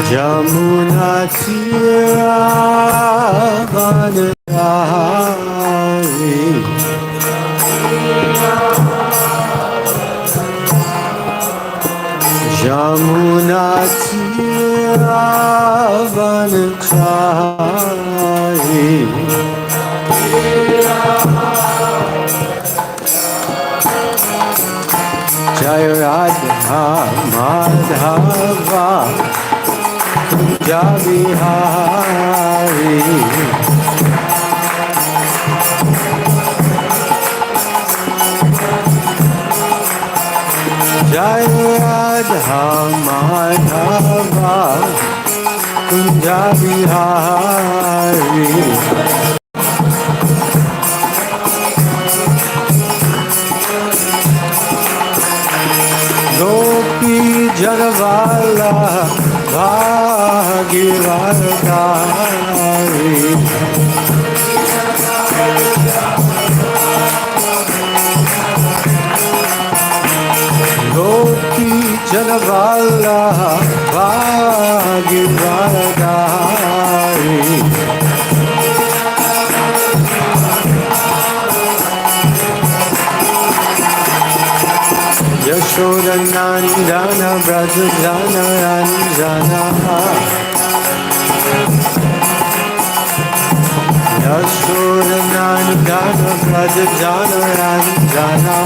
Jamuna Tira Vanachari Jamuna Tira Vanachari Jai Radha Madhava Javihari Jai Radha Madhava Javihari Gopi Janavala Bhagivardhari Gopi Janavala Bhagivardhari Yashodanandana Brajajana Ranjana Yashodanandana Brajajana Ranjana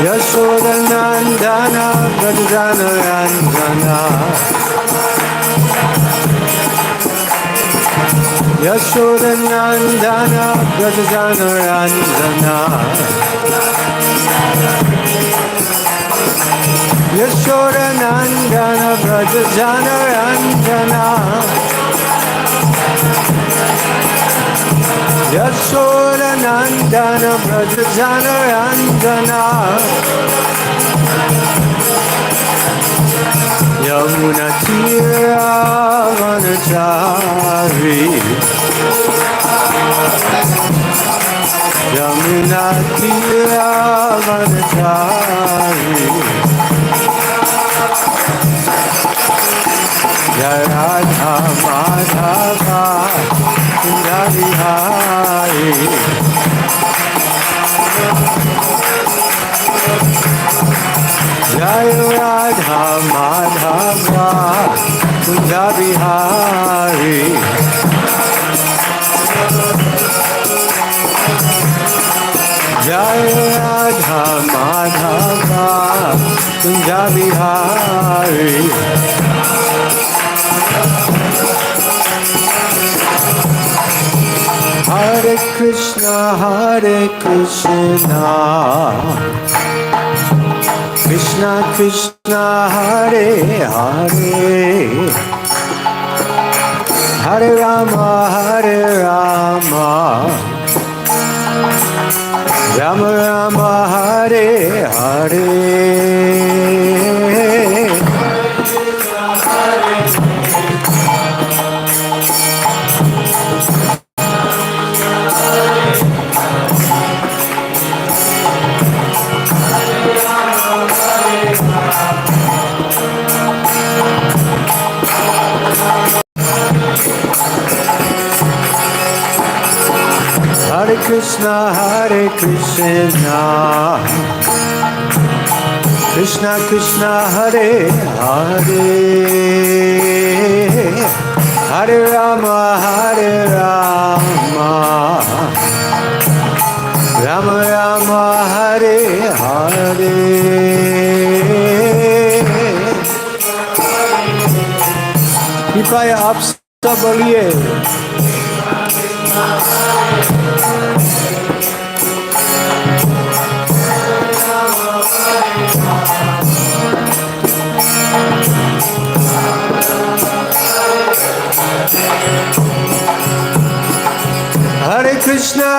Yashodanandana Brajajana Ranjana Yashodanandana Brajajana Ranjana Yashodanandana Brajajana Ranjana Yashodanandana Brajajana Ranjana Yamuna Tira Vanachari Yamuna Tira Vanachari Jai Radha Madhava Javihari Jai Radha Madhava Javihari Jai Radha Madhava Javihari Hare Krishna Krishna Krishna Hare Hare Hare Rama Rama Rama Hare Hare Hare Krishna Krishna Krishna Hare Hare Hare Rama Rama Rama Hare Hare कृपया आप सब बोलिए Hare Krishna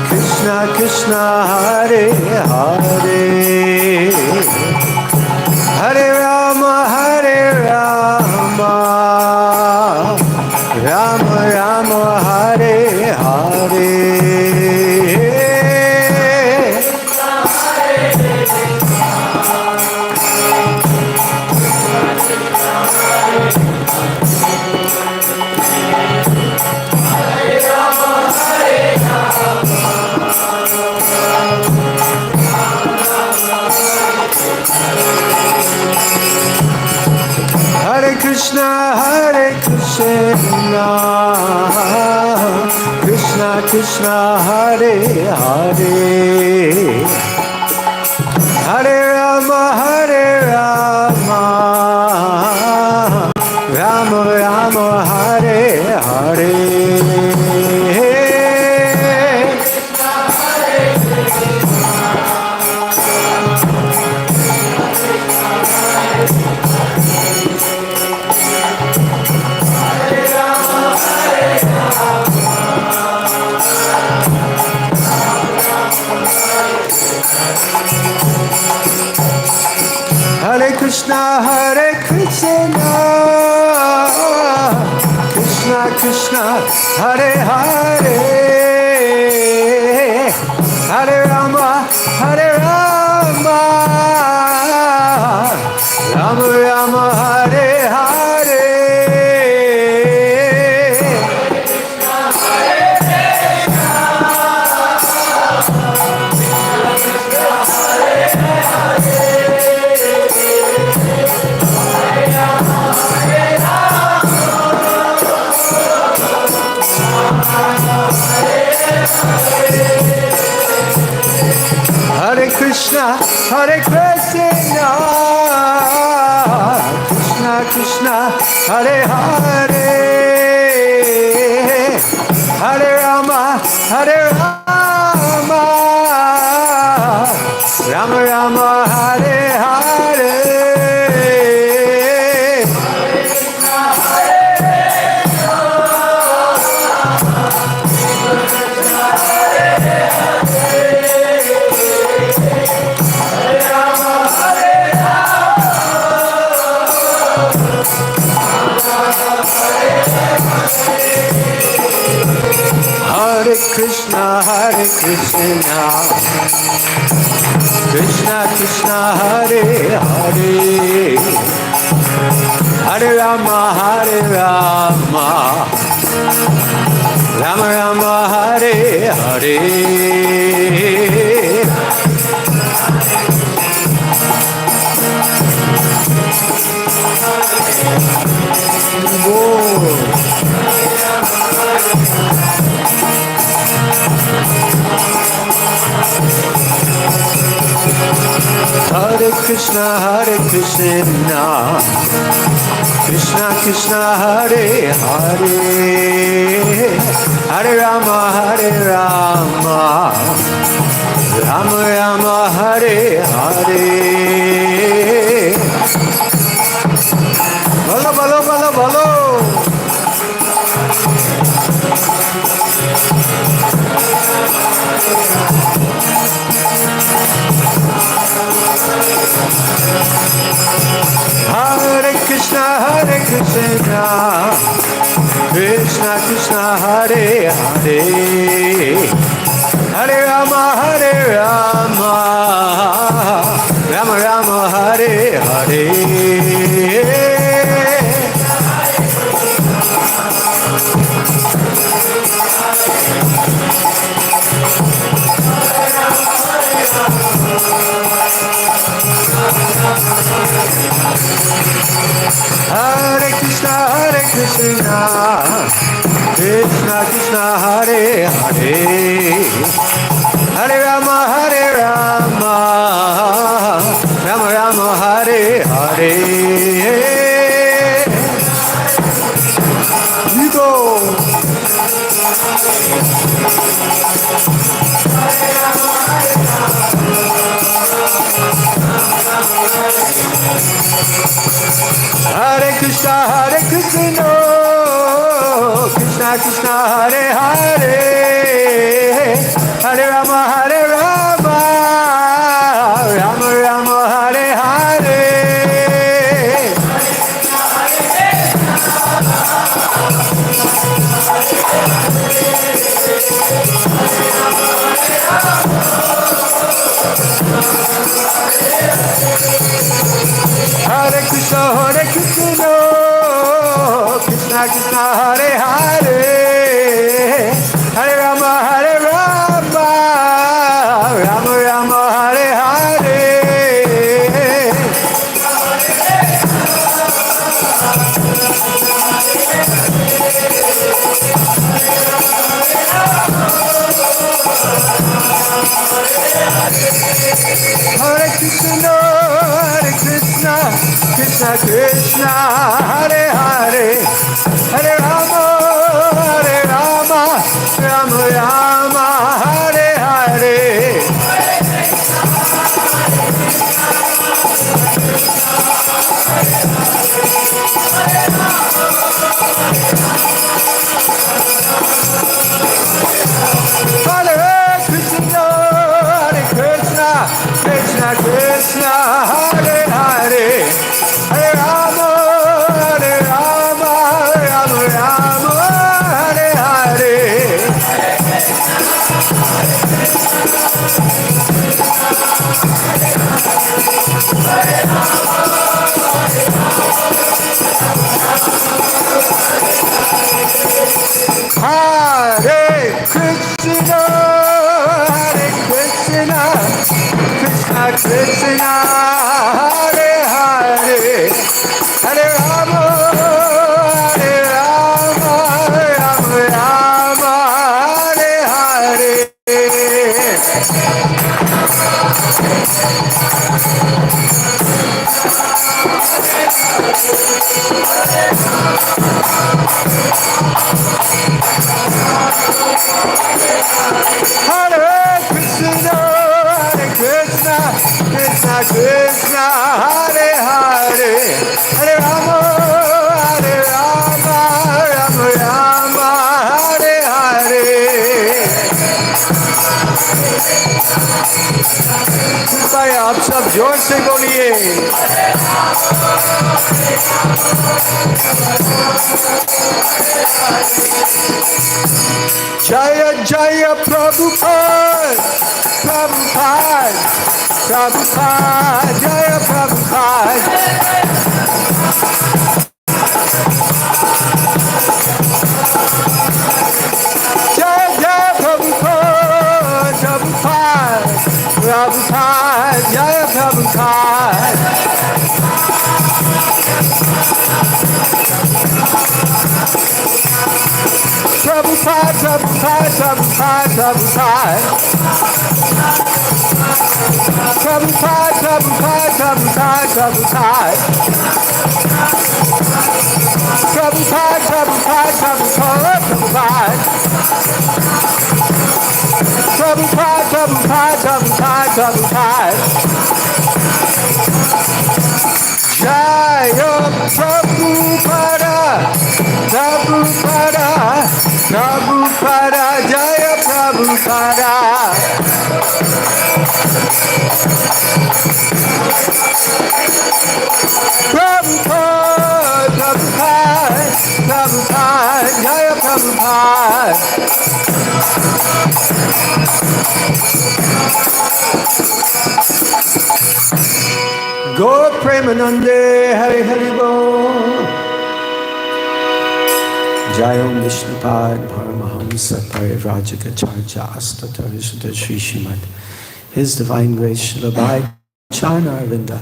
Krishna Krishna Hare Hare Hare Rama Rama Rama Hare Hare Krishna, Hare Hare, Hare Rama, Hare Rama, Rama Rama, Hare Hare. Hare Krishna, Krishna Krishna, Hare Hare, Hare Rama, Hare Rama, Rama Rama, Hare Hare. Hare Krishna, Krishna Krishna, Hare Hare, Hare Rama, Hare Rama, Rama Rama, Hare Hare. Hare Krishna, Krishna Krishna, Hare Hare, Hare Rama, Hare Rama, Rama Rama, Hare Hare. Hare Krishna, Krishna Krishna, Hare Hare, Hare Rama, Hare Rama, Rama Rama, Hare Hare. Bolo, bolo, bolo, bolo. Hare Krishna, Krishna Krishna, Hare Hare, Hare Rama, Hare Rama, Rama Rama, Hare Hare. Hare Krishna, Krishna Krishna, Hare Hare, Hare Rama, Hare Rama, Rama Rama, Hare Hare. You go. Hare Krishna, Krishna Krishna, Hare Hare, Hare Rama, Hare Rama, Rama Rama, Hare Hare. Hare Krishna, Krishna Krishna, Hare Hare, Hare Rama, Hare Rama, Hare Krishna, Krishna Krishna, Hare Hare, Hare Rama, Rama Rama, Hare Hare. Hare Krishna, Krishna Krishna, Hare Hare, Hare Rama, Rama Rama, Hare Hare. Hare Krishna, Krishna Krishna, Hare Hare, Hare Rama, Rama Rama, Hare Hare. Hare Krishna, Krishna Krishna, Hare Hare, Hare Rama, Rama Rama, Hare Hare. कृपया आप सब जोर से बोलिए। जय जय प्रभुपाद, प्रभुपाद, प्रभुपाद, जय प्रभुपाद। जय जय प्रभुपाद, प्रभुपाद, प्रभुपाद, जय Prabhupada. Prabhupada, Prabhupada, Prabhupada, Prabhupada. Prabhupada, Prabhupada, Prabhupada, Prabhupada. Prabhupada, Prabhupada, Prabhupada, Prabhupada. Prabhupada, Prabhupada, Prabhupada, Prabhupada. Jaya Prabhupada, Prabhupada, Prabhupada, Jaya Prabhupada. Prabhupada, Prabhupada, Prabhupada, Jaya Prabhupada. Gaur Premanande, Hari Hari Bol. Jayom Vishnupad Paramahamsa Parivrajagacharya Astatarishita Sri Srimad His Divine Grace Srila Bhai Charna Arvinda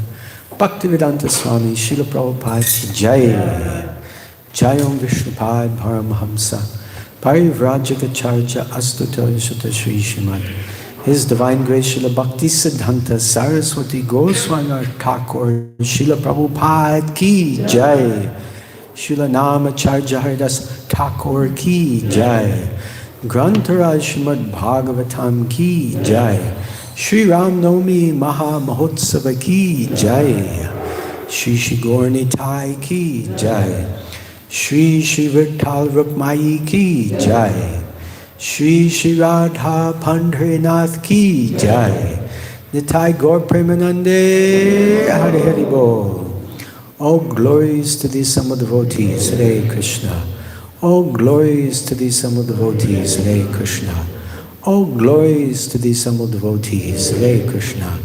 Bhaktivedanta Swami Srila Prabhupada Ki Jai. Jayom Vishnupad Paramahamsa Parivrajagacharya Astatarishita Sri Srimad His Divine Grace Srila Bhakti Siddhanta Saraswati Goswami Thakur Srila Prabhupada Ki Jai. Srila Namacharya Haridas Thakur Ki Jai. Grantaraj Srimad Bhagavatam Ki Jai. Shri Ram Nomi Maha Mahotsava Ki Jai. Shri Shri Gornitai Ki Jai. Shri Shri Vitthal Rukmayi Ki Jai. Shri Shri Radha Pandharinath Ki Jai. Nitai Gaur Premanande Hari Hari Bol. All glories to these Sama devotees, Hare Krishna. All glories to these Sama devotees, Hare Krishna. All glories to these Sama devotees, Hare Krishna.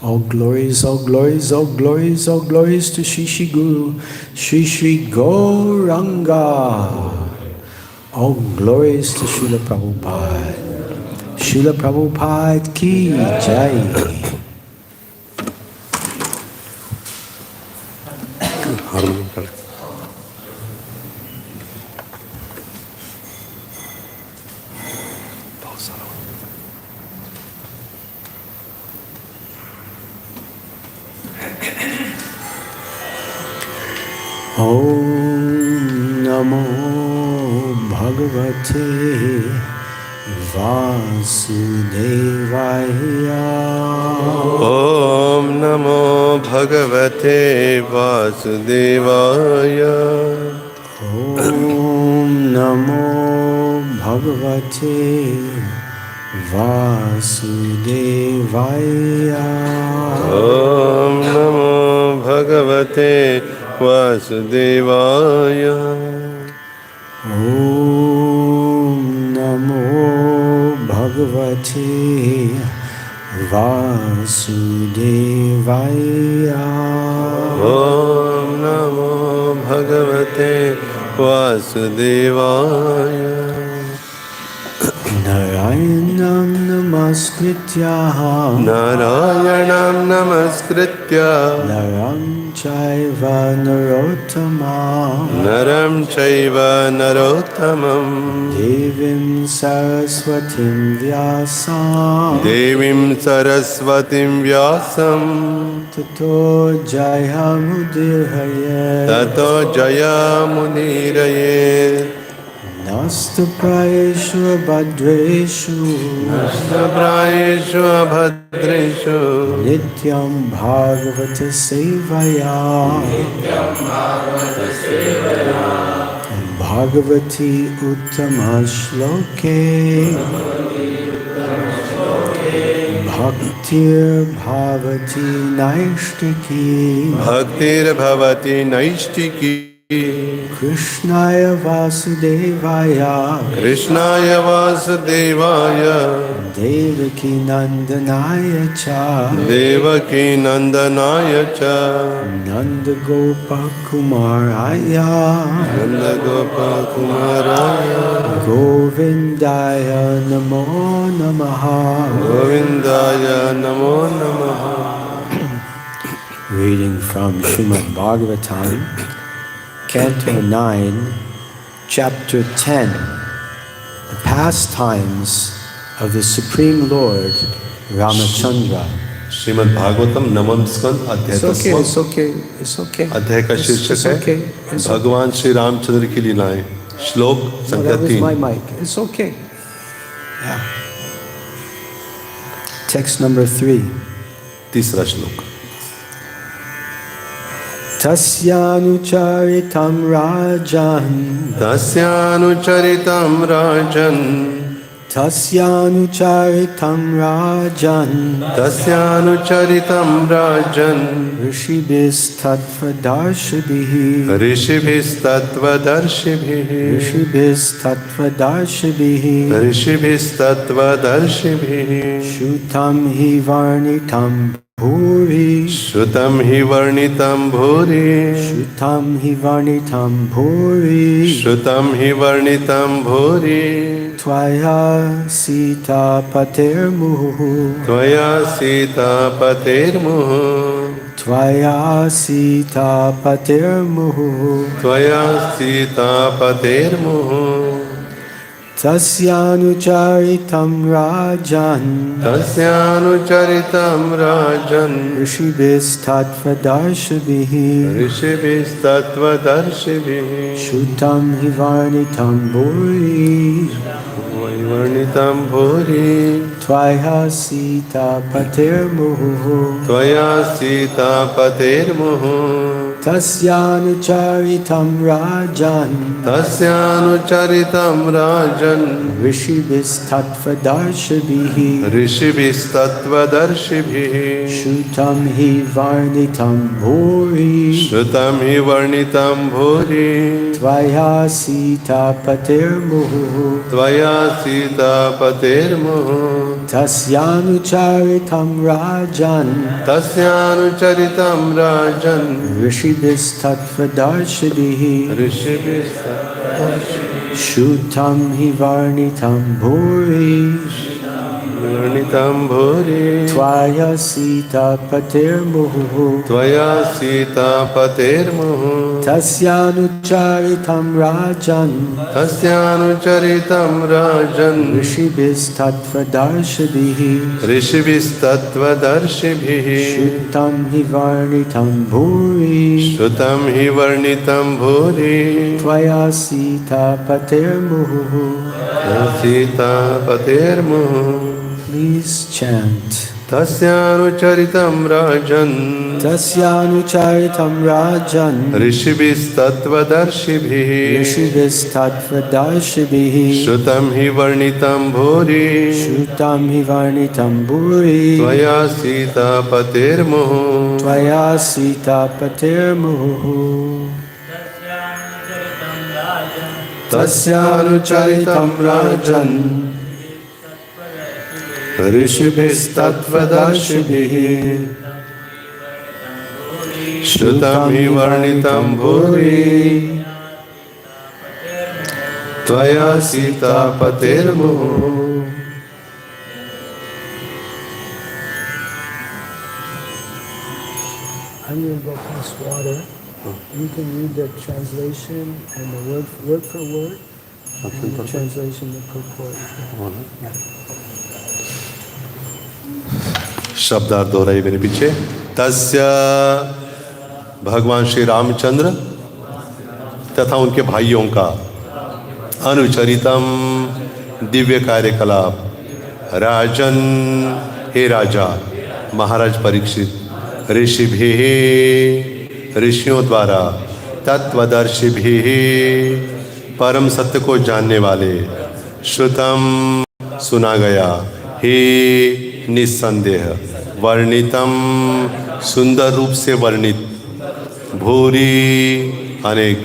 All glories, all glories, all glories, all glories to Shri Shri Guru, Shri Shri Gauranga. All glories to Srila Prabhupada. Srila Prabhupada Ki Jai. Om Namo Bhagavate Vasudevaya. Om Namo Bhagavate Vasudevaya. Om Namo Bhagavate Vasudevaya. Om Namo Bhagavate Vasudevaya. Om Namo Bhagavate Vasudevaya. Om Namo Bhagavate Vasudevaya. Narayanam Namaskritya Narayanam Namaskritya Naram Chaiva Narottamam Naram Chaiva Narottamam Devim Saraswatim Vyasam Devim Saraswatim Vyasam Tato Jayamudirhaye Tato Jayamudirayet Nasta Prayeshu Bhadreshu Nastaprayeshu Abhadreshu Nityam Bhagavata Sevaya Bhagavati Uttama Shloke Bhaktir Bhavati Naishtiki Bhaktir Bhavati Naishtiki Krishnaya Vasudevaya Krishnaya Vasudevaya Devaki Nandanaya Cha Devaki Nandanaya Cha Nanda Gopa Kumaraya Nanda Gopa Kumaraya Govindaya Namo Namaha. Govindaya Namo Namaha. Reading from Srimad Bhagavatam, Canto 9, Chapter 10, the pastimes of the Supreme Lord Ramachandra. Shrimad Bhagavatam नवम स्कंद अध्याय It's okay. अध्याय का शीर्षक है भगवान श्री रामचंद्र की लीलाएं। श्लोक संख्या That was 3। my mic. It's okay. Yeah. Text number 3. तीसरा श्लोक। Tasyanucharitam Rajan तस्यानुचरितं राजन् Tasyanucharitam Rajan तस्यानुचरितं राजन् Rishibhis Tattvadarshibhihi ऋषिभिस्तत्त्वदर्शिभिः ऋषिभिस्तत्त्वदर्शिभिः Shutam hi varnitam bhuri श्रुतं हि वर्णितं भूरि Shutam hi varnitam bhuri श्रुतं हि वर्णितं भूरि Tvaya sita patermuhu त्वया सीतापतेर्मुः Tvaya sita patermuhu त्वया सीतापतेर्मुः Tasyanucharitam Rajan तस्यानुचरितं राजन् Rishibhis Tattvadarshibhihi ऋषिभिस्तत्त्वदर्शिभिः Shutam hi varnitam bhuri वर्णितं भूरि Tvaya sita patermuhu त्वया सीतापतेर्मुः Tasyanucharitam Rajan तस्यानुचरितं राजन् Rishibhis Tattvadarshibhihi ऋषिभिस्तत्त्वदर्शिभिः Shutam hi varnitam bhuri श्रुतं हि वर्णितं भूरि Tvaya sita patermuhu त्वया सीतापतेर्मुः Tasyanucharitam Rajan तस्यानुचरितं राजन् Rishibhis Tattvadarshibhihi ऋषिभिस्तत्त्वदर्शिभिः Shutam hi varnitam bhuri वर्णितं भूरि त्वया सीतापतिर्मुहुः त्वया सीतापतेर्मुहुः तस्यानुचरितं राजन् तस्यानुचरितं राजन् ऋषिभिस्तत्त्वदर्शिभिः ऋषिभिस्तत्त्वदर्शिभिः श्रुतं हि वर्णितं भूरि श्रुतं हि वर्णितं भूरि त्वया सीतापतिर्मुहुः सीतापतेर्मुहुः Please chant. तस्यानुचरितं राजन् तस्यानुचरितं राजन् ऋषिभिस्तत्त्वदर्शिभिः ऋषिभिस्तत्त्वदर्शिभिः श्रुतं हि वर्णितं भूरि श्रुतं हि वर्णितं भूरि त्वया सीतापतेर्मुहुः त्वया सीतापतिर्मुहुः तस्यानुचरितं राजन् ऋषिभिस्तत्त्वदर्शिभिः श्रुतं हि वर्णितं भूरि त्वया सीतापतेर्मुहुः I'm going to go pass water. You can read the translation and the word for word, and the translation, the purport. शब्दार्थ हो रही मेरे पीछे। तस्य भगवान श्री रामचंद्र तथा उनके भाइयों का अनुचरितम दिव्य कार्यकलाप राजन हे राजा महाराज परीक्षित ऋषिभिः ऋषियों द्वारा तत्वदर्शिभिः परम सत्य को जानने वाले श्रुतम सुना गया हे निस्संदेह वर्णितम सुंदर रूप से वर्णित भूरि अनेक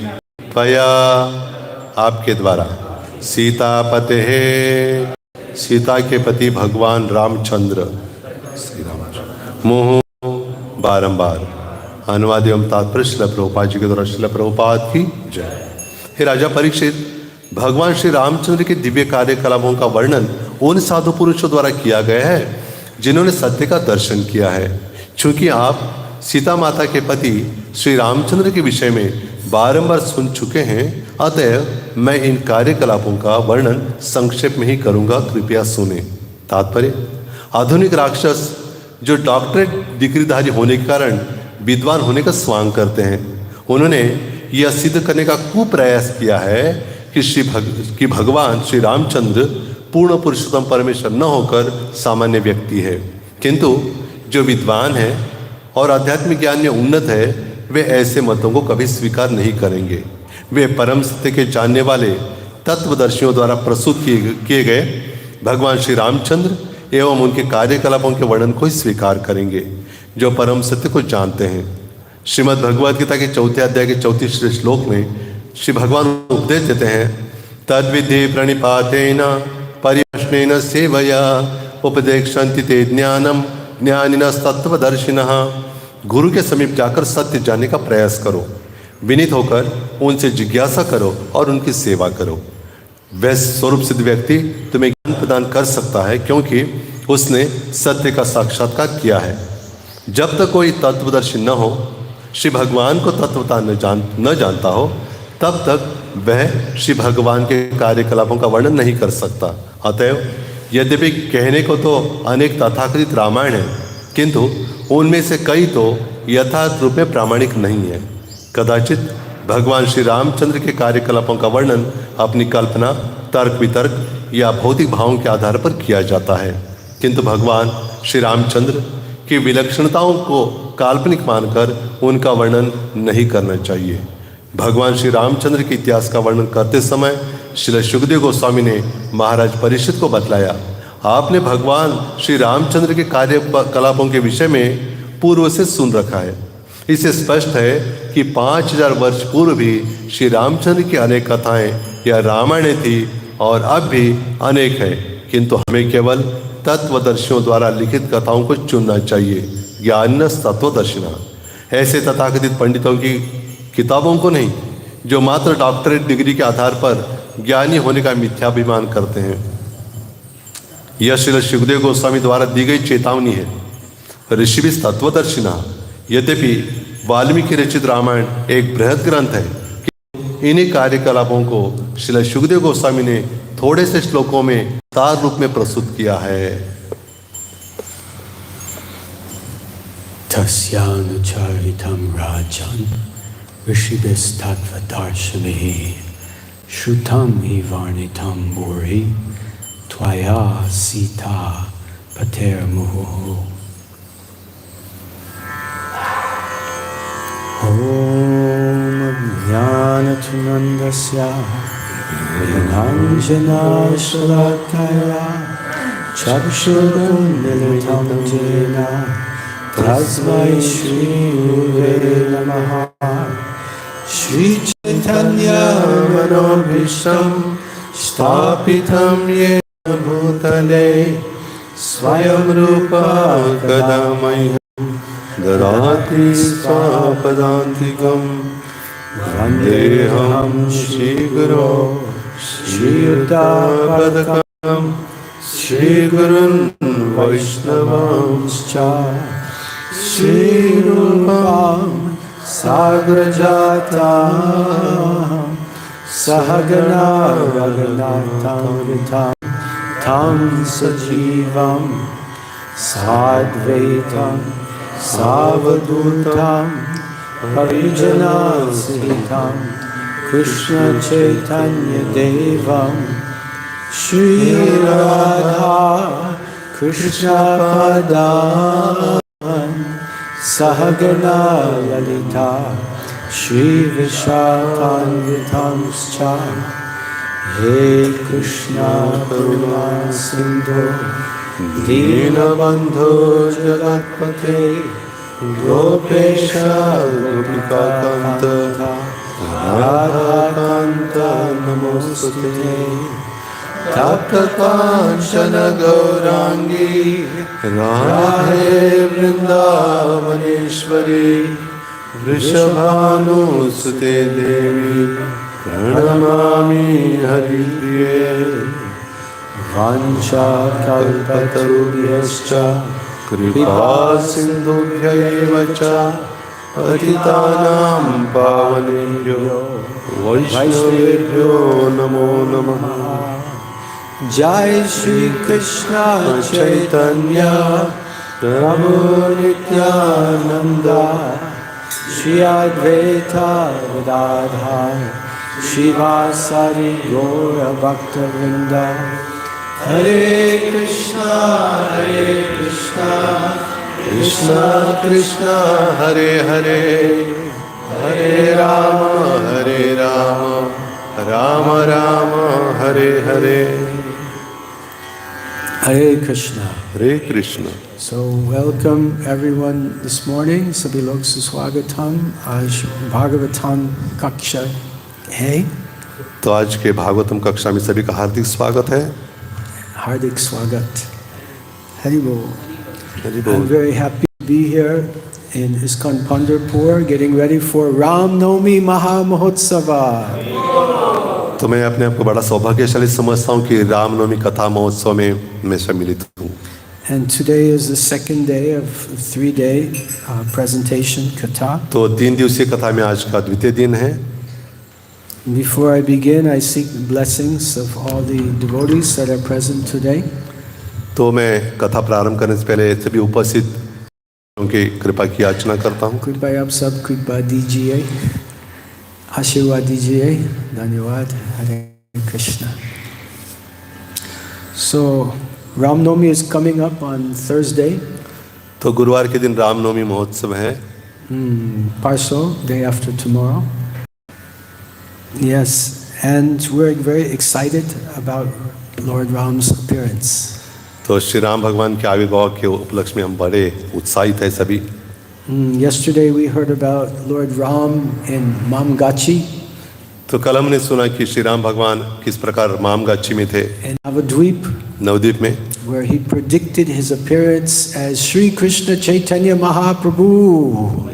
त्वया आपके द्वारा सीतापते है सीता के पति भगवान रामचंद्र श्री रामचंद्र मोह बारंबार अनुवाद एवं तात्पर्य श्रील प्रभुपाद जी के द्वारा श्रील प्रभुपाद की जय। हे राजा परीक्षित भगवान श्री रामचंद्र के दिव्य कार्यकलापों का वर्णन उन साधु पुरुषों द्वारा किया गया है जिन्होंने सत्य का दर्शन किया है। चूंकि आप सीता माता के पति श्री रामचंद्र के विषय में बारंबार सुन चुके हैं अतएव मैं इन कार्यकलापों का वर्णन संक्षेप में ही करूंगा, कृपया सुने। तात्पर्य आधुनिक राक्षस जो डॉक्टरेट डिग्रीधारी होने के कारण विद्वान होने का स्वांग करते हैं उन्होंने यह सिद्ध करने का कुप्रयास किया है कि भगवान श्री रामचंद्र पूर्ण पुरुषोत्तम परमेश्वर न होकर सामान्य व्यक्ति है, किंतु जो विद्वान है और आध्यात्मिक ज्ञान में उन्नत है वे ऐसे मतों को कभी स्वीकार नहीं करेंगे। वे परम सत्य के जानने वाले तत्वदर्शियों द्वारा प्रस्तुत किए गए भगवान श्री रामचंद्र एवं उनके कार्यकलापों के वर्णन को ही स्वीकार करेंगे जो परम सत्य को जानते हैं। श्रीमद् भगवद गीता के 4 अध्याय के 34 श्लोक में श्री भगवान उपदेश देते हैं तद्विधि प्रणिपातेन परिप्रश्नेन सेवया उपदेक्षन्ति ते ज्ञानम ज्ञानिनस्तत्वदर्शिनः। गुरु के समीप जाकर सत्य जानने का प्रयास करो, विनीत होकर उनसे जिज्ञासा करो और उनकी सेवा करो। वह स्वरूप सिद्ध व्यक्ति तुम्हें ज्ञान प्रदान कर सकता है क्योंकि उसने सत्य का साक्षात्कार किया है। जब तक कोई तत्वदर्शी न हो, श्री भगवान को तत्वता न जानता हो, तब तक वह श्री भगवान के कार्यकलापों का वर्णन नहीं कर सकता। अतएव यद्यपि कहने को तो अनेक तथाकथित रामायण हैं, किंतु उनमें से कई तो यथार्थ रूप में प्रामाणिक नहीं है। कदाचित भगवान श्री रामचंद्र के कार्यकलापों का वर्णन अपनी कल्पना, तर्क वितर्क या भौतिक भावों के आधार पर किया जाता है, किंतु भगवान श्री रामचंद्र की विलक्षणताओं को काल्पनिक मानकर उनका वर्णन नहीं करना चाहिए। भगवान श्री रामचंद्र के इतिहास का वर्णन करते समय श्री सुखदेव गोस्वामी ने महाराज परीक्षित को बतलाया, आपने भगवान श्री रामचंद्र के कार्यकलापों के विषय में पूर्व से सुन रखा है। इससे स्पष्ट है कि 5000 वर्ष पूर्व भी श्री रामचंद्र की अनेक कथाएं या रामायणें थी और अब भी अनेक है, किंतु हमें केवल तत्वदर्शियों द्वारा लिखित कथाओं को चुनना चाहिए। ज्ञानस तत्वदर्शिना, ऐसे तथाकथित पंडितों की किताबों को नहीं जो मात्र डॉक्टरेट डिग्री के आधार पर ज्ञानी होने का मिथ्याभिमान करते हैं। यह श्रील सुखदेव गोस्वामी द्वारा दी गई चेतावनी है। ऋषि भी तत्वदर्शिना, यद्यपि वाल्मीकि रचित रामायण एक बृहद ग्रंथ है, इन्हीं कार्यकलापों को श्रील सुखदेव गोस्वामी ने थोड़े से श्लोकों में विस्तार रूप में प्रस्तुत किया है। तस्यानुचरितं राजन् ऋषिभिस्तत्त्वदर्शिभिः श्रुतं हि वर्णितं भूरि त्वया सीता पतेर्मुहुः। ॐ ज्ञानतिमिरन्धस्य ज्ञानाञ्जनशलाकया चक्षुरुन्मीलितं येन तस्मै श्रीगुरवे नमः। श्रीचैतन्य मनोभीष्टं स्थापितं येन भूतले स्वयं रूपा कदा मह्यं ददाति स्वापदान्तिकं। वन्देऽहं श्रीगुरो श्रीयुतापदकं श्रीगुरुन् वैष्णवांश्च श्रीरूपां साग्रजातां सहगना रघुनाथान्वितां तं सजीवं साद्वैतं सावधूतं परिजनसहितं कृष्ण चैतन्य देवं श्रीराधा कृष्ण पादान् सहगना ललिता श्रीविशाखान्वितांश्च। हे कृष्णा करुणा सिन्धो दीनबन्धो जगत्पते गोपेश गोपिकान्त राधाकान्त नमोस्तुते। तप्तकाञ्चन गौराङ्गी राधे वृन्दावनेश्वरी वृषभानुसुते देवी प्रणमामि हरिप्रिये। वाञ्छाकल्पतरुभ्यश्च कृपासिन्धुभ्यैव च पतितानां पावनेभ्यो वैष्णवेभ्यो नमो नमः। जय श्री कृष्ण चैतन्य प्रभु नित्यानंद श्री अद्वैत गदाधर श्रीवासादि गौर भक्तवृंद। हरे कृष्णा कृष्णा कृष्णा हरे हरे, हरे Ram Ram Ram Hare Hare. Hare Krishna. Hare Krishna. So welcome everyone this morning. सभी लोग सुस्वागतम। आज भागवतम कक्षा है। तो आज के भागवतम कक्षा में सभी का हार्दिक स्वागत है। हार्दिक स्वागत। हरि बोल। हरि बोल। I'm very happy to be here in ISKCON Pandharpur, getting ready for Ram Navami Maha Mahotsava. तो मैं अपने आप को बड़ा सौभाग्यशाली समझता हूँ कि रामनवमी कथा महोत्सव में मैं सम्मिलित हूँ। And today is the second day of 3-day presentation Katha. तो 3 दिवसीय कथा में आज का द्वितीय दिन है। Before I begin, I seek the blessings of all the devotees that are present today. तो मैं कथा प्रारंभ करने से पहले सभी उपस्थित उनकी कृपा की याचना करता हूँ। कृपा आप सब कृपा दीजिए, आशीर्वाद दीजिए। धन्यवाद। हरे Krishna. So Ram Navami is coming up on Thursday. तो गुरुवार के दिन रामनवमी महोत्सव है। Parso, day after tomorrow. Yes, and we're very excited about Lord Ram's appearance. तो श्री राम भगवान के आविर्भाव के उपलक्ष्य में हम बड़े उत्साहित हैं सभी। Yesterday we heard about Lord Ram in Mamgachi. तो कल हमने सुना कि श्री राम भगवान किस प्रकार मामगाछी में थे, In Navadvip, नवद्वीप में, where he predicted his appearance as Sri Krishna Chaitanya Mahaprabhu.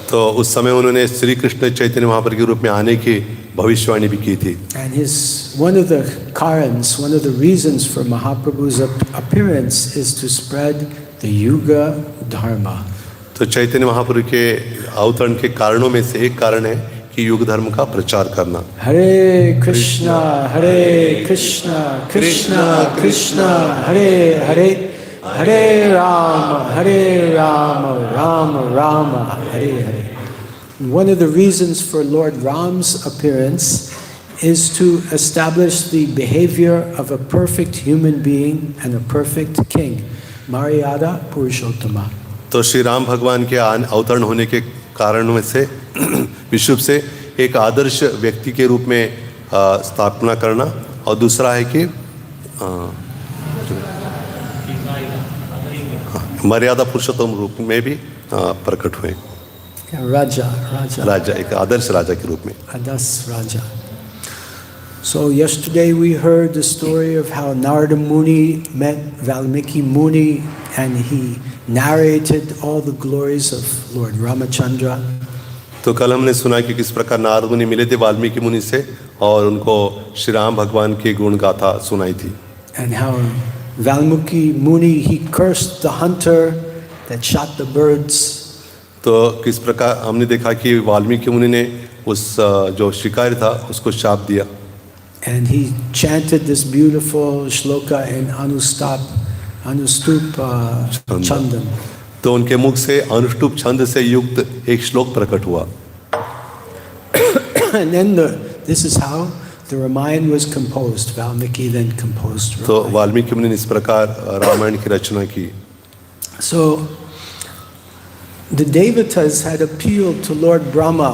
तो उस समय उन्होंने श्री कृष्ण चैतन्य महाप्रभु के रूप में आने की भविष्यवाणी भी की थी। And one of the karans, one of the reasons for Mahaprabhu's appearance is to spread the Yuga Dharma. तो चैतन्य महाप्रभु के अवतरण के कारणों में से एक कारण है कि युग धर्म का प्रचार करना। हरे कृष्णा कृष्णा कृष्णा हरे हरे, हरे Ram Ram Ram Hare Hare. One of the reasons for Lord Ram's appearance is to establish the behavior of a perfect human being and a perfect king, Maryada Purushottama. तो श्री राम भगवान के अवतरण होने के कारण में से विश्व से एक आदर्श व्यक्ति के रूप में स्थापना करना, और दूसरा है कि मर्यादा पुरुषोत्तम रूप में भी प्रकट हुए। राजा एक आदर्श राजा के रूप में। आदर्श राजा। So yesterday we heard the story of how Narada Muni met Valmiki Muni and he narrated all the glories of Lord Ramachandra. तो कल हमने सुना कि किस प्रकार नारद मुनि मिले थे वाल्मीकि मुनि से और उनको श्री राम भगवान की गुण गाथा सुनाई थी। And how Valmiki Muni he cursed the hunter that shot the birds. तो किस प्रकार हमने देखा कि वाल्मीकि मुनि ने उस जो शिकारी था उसको शाप दिया। And he chanted this beautiful shloka in Anustup Chandan. तो उनके मुख से अनुष्टुप छंद से युक्त एक श्लोक प्रकट हुआ। And then this is how the Ramayana was composed. Valmiki then composed Ramayana. तो वाल्मीकि मुनि ने इस प्रकार रामायण की रचना की। So the Devatas had appealed to Lord Brahma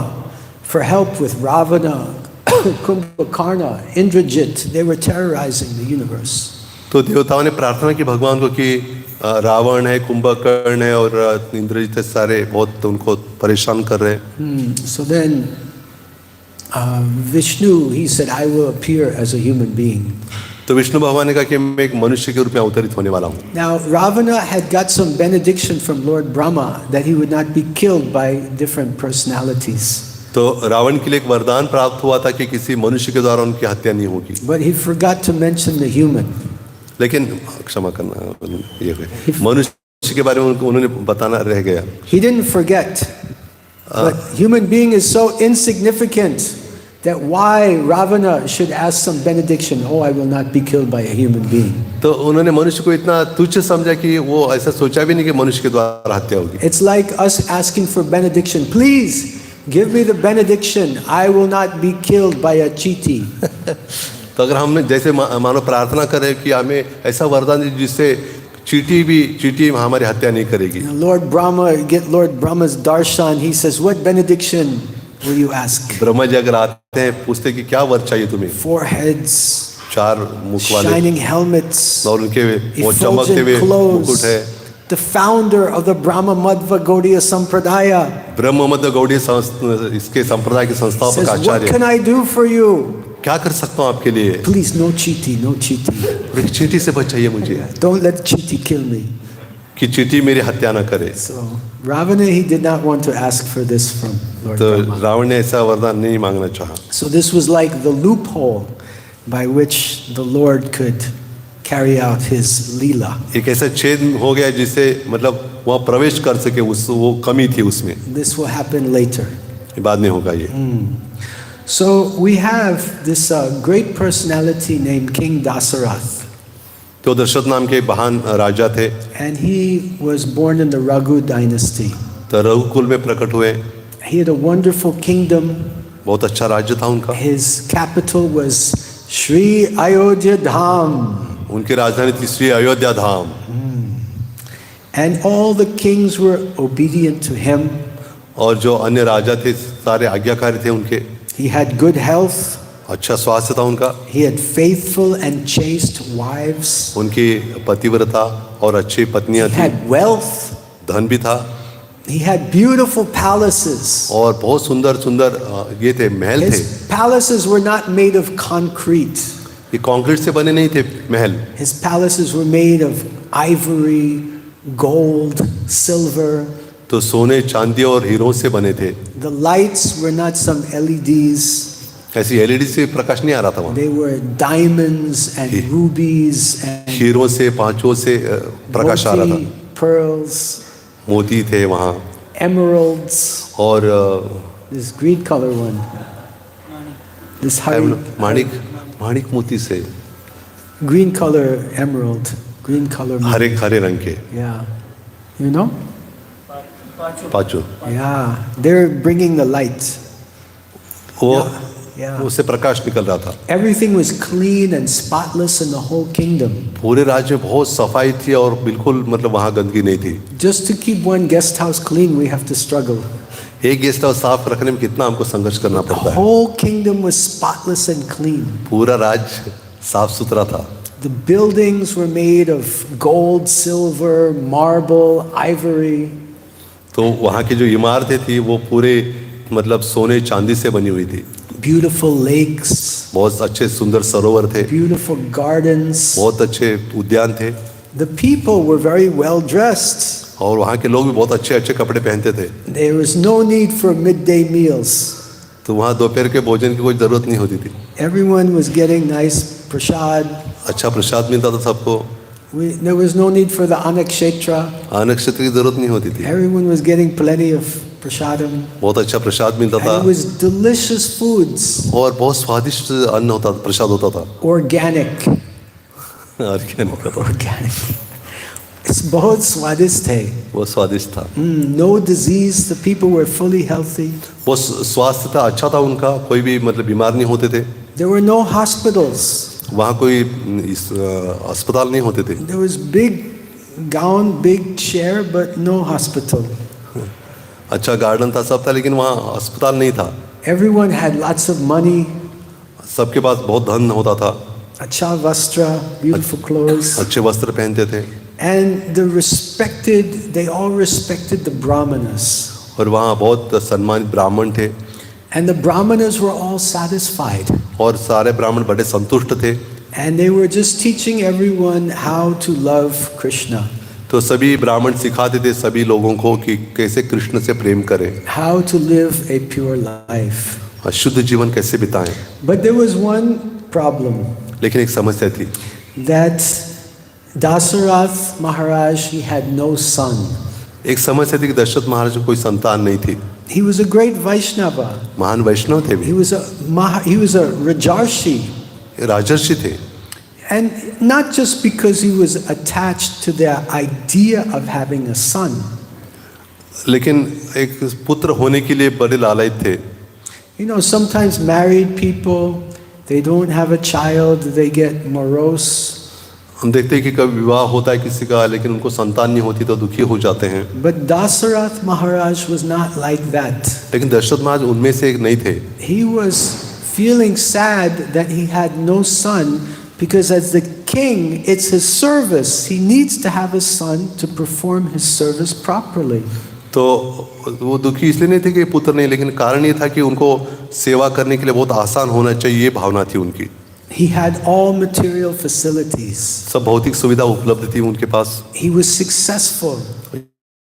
for help with Ravana, Kumbhakarna, Indrajit. They were terrorizing the universe. तो देवताओं ने प्रार्थना की भगवान को कि रावण है, कुंभकर्ण है और इंद्रजित सारे बहुत उनको परेशान कर रहे हैं। So then Vishnu, he said, I will appear as a human being. तो विष्णु भगवान ने कहा कि मैं एक मनुष्य के रूप में अवतरित होने वाला हूँ। Now Ravana had got some benediction from Lord Brahma that he would not be killed by different personalities. तो रावण के लिए एक वरदान प्राप्त हुआ था कि किसी मनुष्य के द्वारा उनकी हत्या नहीं होगी। But he forgot to mention the human. लेकिन क्षमा करना ये मनुष्य के बारे में उन्होंने बताना रह गया। He didn't forget. But human being is so insignificant that why Ravana should ask some benediction. Oh, I will not be killed by a human being. तो उन्होंने मनुष्य को इतना तुच्छ समझा कि वो ऐसा सोचा भी नहीं कि मनुष्य के द्वारा हत्या होगी। It's like us asking for benediction. Please give me the benediction. I will not be killed by a cheetah. तो अगर हमने जैसे मानो प्रार्थना करें कि हमें ऐसा वरदान दे जिससे चींटी हमारी हत्या नहीं करेगी। Lord Brahma, get Lord Brahma's darshan. He says, what benediction will you ask? Brahma ji अगर आते हैं पूछते कि क्या वर चाहिए तुम्हें? 4 heads, चार मुख वाले, shining helmets, और उनके वो चमकते हुए मुकुट है। The founder of the Brahma Madhva Gaudiya Sampradaya. ब्रह्म मध्य गौड़ीय इसके संप्रदाय के संस्थापक Says, Acharya. what can I do for you? क्या कर सकता हूँ आपके लिए? Please, no cheaty, no cheaty. एक चींटी से बचाइए मुझे। Don't let cheaty kill me. कि चींटी मेरी हत्या न करे। So Ravana, he did not want to ask for this from Lord तो Brahma. रावण ने ऐसा वरदान नहीं मांगना चाहा। So this was like the loophole by which the Lord could carry out his leela. एक ऐसा छेद हो गया जिससे मतलब वहाँ प्रवेश कर सके वो कमी थी उसमें। This will happen later. बाद में होगा ये। So we have this great personality named King Dasarath. तो दशरथ नाम के महान राजा थे। And he was born in the Raghu dynasty. तो रघुकुल में प्रकट हुए। He had a wonderful kingdom. बहुत अच्छा राज्य था उनका। His capital was Sri Ayodhya Dham. उनकी राजधानी थी श्री अयोध्या धाम। And all the kings were obedient to him. और जो अन्य राजा थे सारे आज्ञाकारी थे उनके। He had good health. अच्छा स्वास्थ्य था उनका। He had faithful and chaste wives. उनकी पतिव्रता और अच्छी पत्नियां He थी। had wealth. धन भी था। He had beautiful palaces. और बहुत सुंदर सुंदर ये थे महल थे। His palaces were not made of concrete. ये कंक्रीट से बने नहीं थे महल। His palaces were made of ivory, gold, silver. तो सोने चांदी और हीरों से बने थे। The lights were not some LEDs. ऐसी एलईडी से प्रकाश नहीं आ रहा था वहाँ। They were diamonds and rubies and हीरों से पांचों से प्रकाश आ रहा था। moti, pearls, मोती थे वहाँ emeralds. और This green color one. This माणिक मोती से green color emerald. Green color. हरे रंग के। Yeah. You know? पांचों। Yeah. They're bringing the light. वो Yeah. उससे प्रकाश निकल रहा था। Everything was clean and spotless in the whole kingdom. पूरे राज्य में बहुत सफाई थी और बिल्कुल मतलब वहाँ गंदगी नहीं थी। Just to keep one guest house clean, we have to struggle. एक गेस्ट हाउस साफ रखने में कितना हमको संघर्ष करना The पड़ता है। whole kingdom was spotless and clean. पूरा राज्य साफ सुथरा था। The buildings were made of gold, silver, marble, ivory. तो वहाँ की जो इमारतें थी वो पूरे मतलब सोने चांदी से बनी हुई थी। Beautiful lakes. बहुत अच्छे सुंदर सरोवर थे। Beautiful gardens. बहुत अच्छे उद्यान थे। The people were very well dressed. और वहाँ के लोग भी बहुत अच्छे अच्छे कपड़े पहनते थे। There was no need for midday meals. तो वहाँ दोपहर के भोजन की कोई जरूरत नहीं होती थी। Everyone was getting nice prasad. अच्छा प्रसाद मिलता था सबको। There was no need for the anakshetra. नक्षत्र की जरूरत नहीं होती थी। Everyone was getting plenty of prasadam. बहुत अच्छा प्रसाद मिलता And था it was delicious foods. और बहुत स्वादिष्ट अन्न होता था, प्रसाद होता था। Organic. Organic. It's बहुत स्वादिष्ट थे। वो स्वादिष्ट था। No disease. The people were fully healthy. वो स्वास्थ्य था, अच्छा था उनका, कोई भी मतलब बीमार नहीं होते थे। There were no hospitals. वहाँ कोई अस्पताल नहीं होते थे। There was big gown, big chair, but no hospital. अच्छा गार्डन था, सब था, लेकिन वहाँ अस्पताल नहीं था। Everyone had lots of money. सबके पास बहुत धन होता था। अच्छा vastra, beautiful clothes. अच्छे वस्त्र पहनते थे। And they all respected the brahmanas. और वहाँ बहुत सम्मानित ब्राह्मण थे। And the brahmanas were all satisfied. और सारे ब्राह्मण बड़े संतुष्ट थे। And they were just teaching everyone how to love Krishna. तो सभी ब्राह्मण सिखाते थे सभी लोगों को कि कैसे कृष्ण से प्रेम करें। How to live a pure life. शुद्ध जीवन कैसे बिताएं। But there was one problem. लेकिन एक समस्या थी। That Dasarath Maharaj, he had no son. एक समस्या थी कि दशरथ महाराज को कोई संतान नहीं थी। He was a great Vaishnava. महान वैष्णव थे भी। He was a Rajarshi. राजर्षि थे। And not just because he was attached to the idea of having a son. लेकिन एक पुत्र होने के लिए बड़े लालच थे। You know, sometimes married people, they don't have a child, they get morose. हम देखते हैं कि कभी विवाह होता है किसी का, लेकिन उनको संतान नहीं होती तो दुखी हो जाते हैं। But Dasarath Maharaj was not like that. लेकिन दशरथ महाराज उनमें से एक नहीं थे। He was feeling sad that he had no son, because as the king, it's his service. He needs to have a son to perform his service properly. तो वो दुखी इसलिए नहीं थे कि पुत्र नहीं, लेकिन कारण ये था कि उनको सेवा करने के लिए बहुत आसान होना चाहिए, ये भावना थी उनकी। He had all material facilities. सब भौतिक सुविधा उपलब्ध थी उनके पास। He was successful.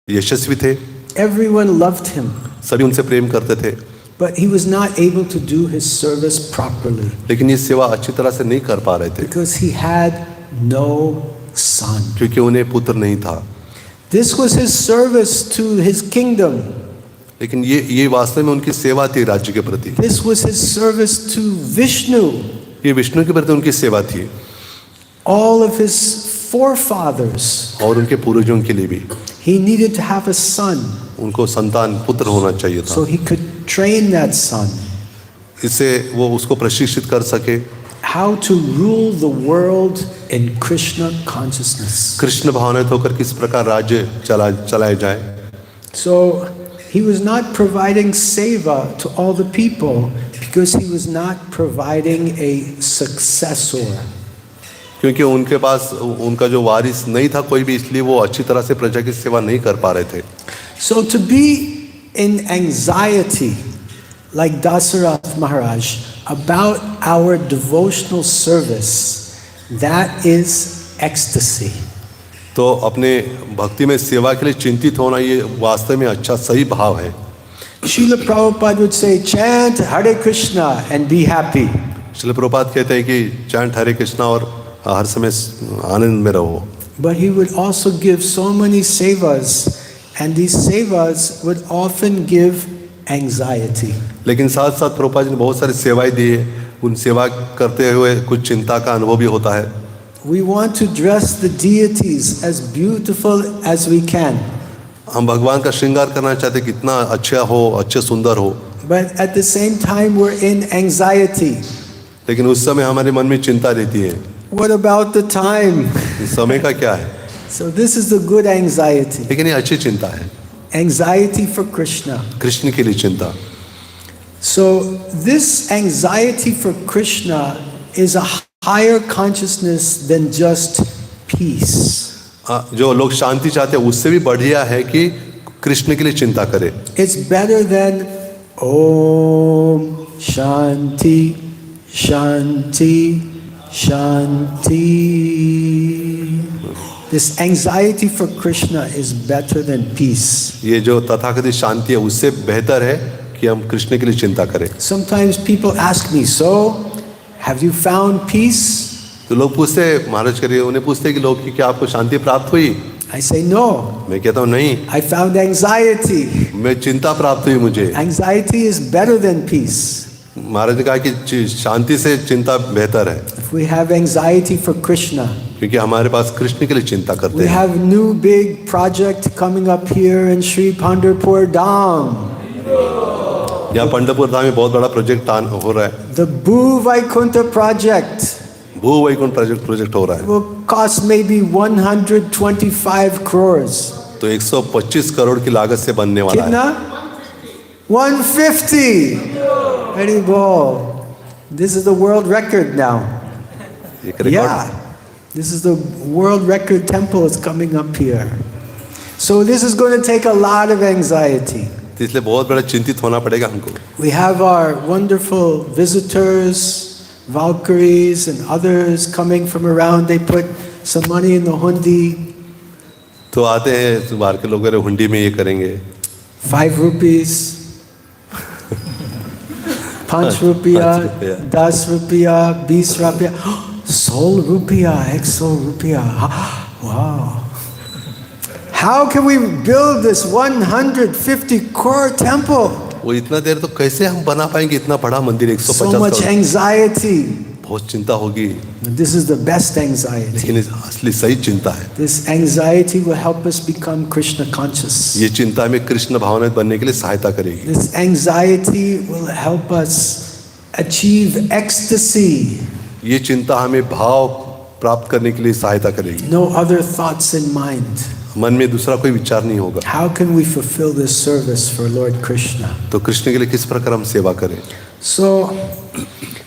यशस्वी थे। Everyone loved him. सभी उनसे प्रेम करते थे। But he was not able to do his service properly. लेकिन ये सेवा अच्छी तरह से नहीं कर पा रहे थे। Because he had no son. क्योंकि उन्हें पुत्र नहीं था। This was his service to his kingdom. लेकिन ये वास्तव में उनकी सेवा थी राज्य के प्रति। This was his service to Vishnu. ये विष्णु के प्रति उनकी सेवा थी। All of his forefathers. और उनके पूर्वजों के लिए भी। He needed to have a son. उनको संतान पुत्र होना चाहिए था। So he could train that son. इससे वो उसको प्रशिक्षित कर सके। How to rule the world in Krishna consciousness. Krishna भावनान्वित होकर किस प्रकार राज्य चलाया जाए। So he was not providing seva to all the people because he was not providing a successor. क्योंकि उनके पास उनका जो वारिस नहीं था कोई भी, इसलिए वो अच्छी तरह से प्रजा की सेवा नहीं कर पा रहे थे। So to be in anxiety like Dasarath Maharaj about our devotional service, that is ecstasy. तो अपने भक्ति में सेवा के लिए चिंतित होना ये वास्तव में अच्छा सही भाव है। Srila Prabhupada would say, chant Hare Krishna and be happy. Srila Prabhupada कहते हैं कि चैंट हरे कृष्णा और हर समय आनंद में रहो. But he would also give so many sevas, and these sevas would often give anxiety. लेकिन साथ साथ प्रभुपाद जी ने बहुत सारी सेवाएं दी है. उन सेवा करते हुए कुछ चिंता का अनुभव भी होता है. We want to dress the deities as beautiful as we can. हम भगवान का श्रृंगार करना चाहते हैं, कितना अच्छा हो, अच्छे सुंदर हो. But at the same time we're in anxiety. लेकिन उस समय हमारे मन में चिंता रहती है. What about the time? समय का क्या है? So this is the good anxiety. लेकिन ये अच्छी चिंता है. Anxiety for Krishna. कृष्ण के लिए चिंता. So this anxiety for Krishna is a higher consciousness than just peace. जो लोग शांति चाहते हैं उससे भी बढ़िया है कि कृष्ण के लिए चिंता करें. It's better than Om Shanti Shanti Shanti. This anxiety for Krishna is better than peace. ये जो तथाकथित शांति है उससे बेहतर है कि हम कृष्ण के लिए चिंता करें. Sometimes people ask me, so have you found peace? तो लोग पूछते हैं, महाराज करिए, उन्हें पूछते हैं कि लोग कि क्या आपको शांति प्राप्त हुई? I say no. मैं कहता हूँ नहीं. I found anxiety. मैं चिंता प्राप्त हुई मुझे. Anxiety is better than peace. महाराज ने कहा कि शांति से चिंता बेहतर है. If we have anxiety for Krishna, क्योंकि हमारे पास कृष्ण के लिए चिंता करते we हैं. have new big project coming up here in Sri Pandharpur Dham. यहाँ पंढरपुर धाम में बहुत बड़ा प्रोजेक्ट हो रहा है. The Bhu Vaikuntha project भू वैकुंठ प्रोजेक्ट हो रहा है. will cost maybe 125 crores. तो 125 करोड़ की लागत से बनने वाला है. Kitna? 150. Very bol. This is the world record now. एक record. Yeah. This is the world record temple is coming up here. So this is going to take a lot of anxiety. तो इसलिए बहुत बड़ा चिंतित होना पड़ेगा हमको. We have our wonderful visitors, Valkyries and others coming from around. They put some money in the hundi. तो आते हैं बाहर के लोग हुंडी में ये करेंगे. 5 rupees, 5 rupiah, 10 rupiah, 20 rupiah, 100 rupiah, 100 rupiah. Wow. How can we build this 150 crore temple? वो इतना देर तो कैसे हम बना पाएंगे इतना बड़ा मंदिर 150 So much करोड़. anxiety. बहुत चिंता होगी. This is the best anxiety. लेकिन असली सही चिंता है. This anxiety will help us become Krishna conscious. ये चिंता में कृष्ण भावनाएं बनने के लिए सहायता करेगी. This anxiety will help us achieve ecstasy. ये चिंता हमें भाव प्राप्त करने के लिए सहायता करेगी. No other thoughts in mind. मन में दूसरा कोई विचार नहीं होगा. How can we fulfill this service for Lord Krishna? तो कृष्ण के लिए किस प्रकार हम सेवा करें. So,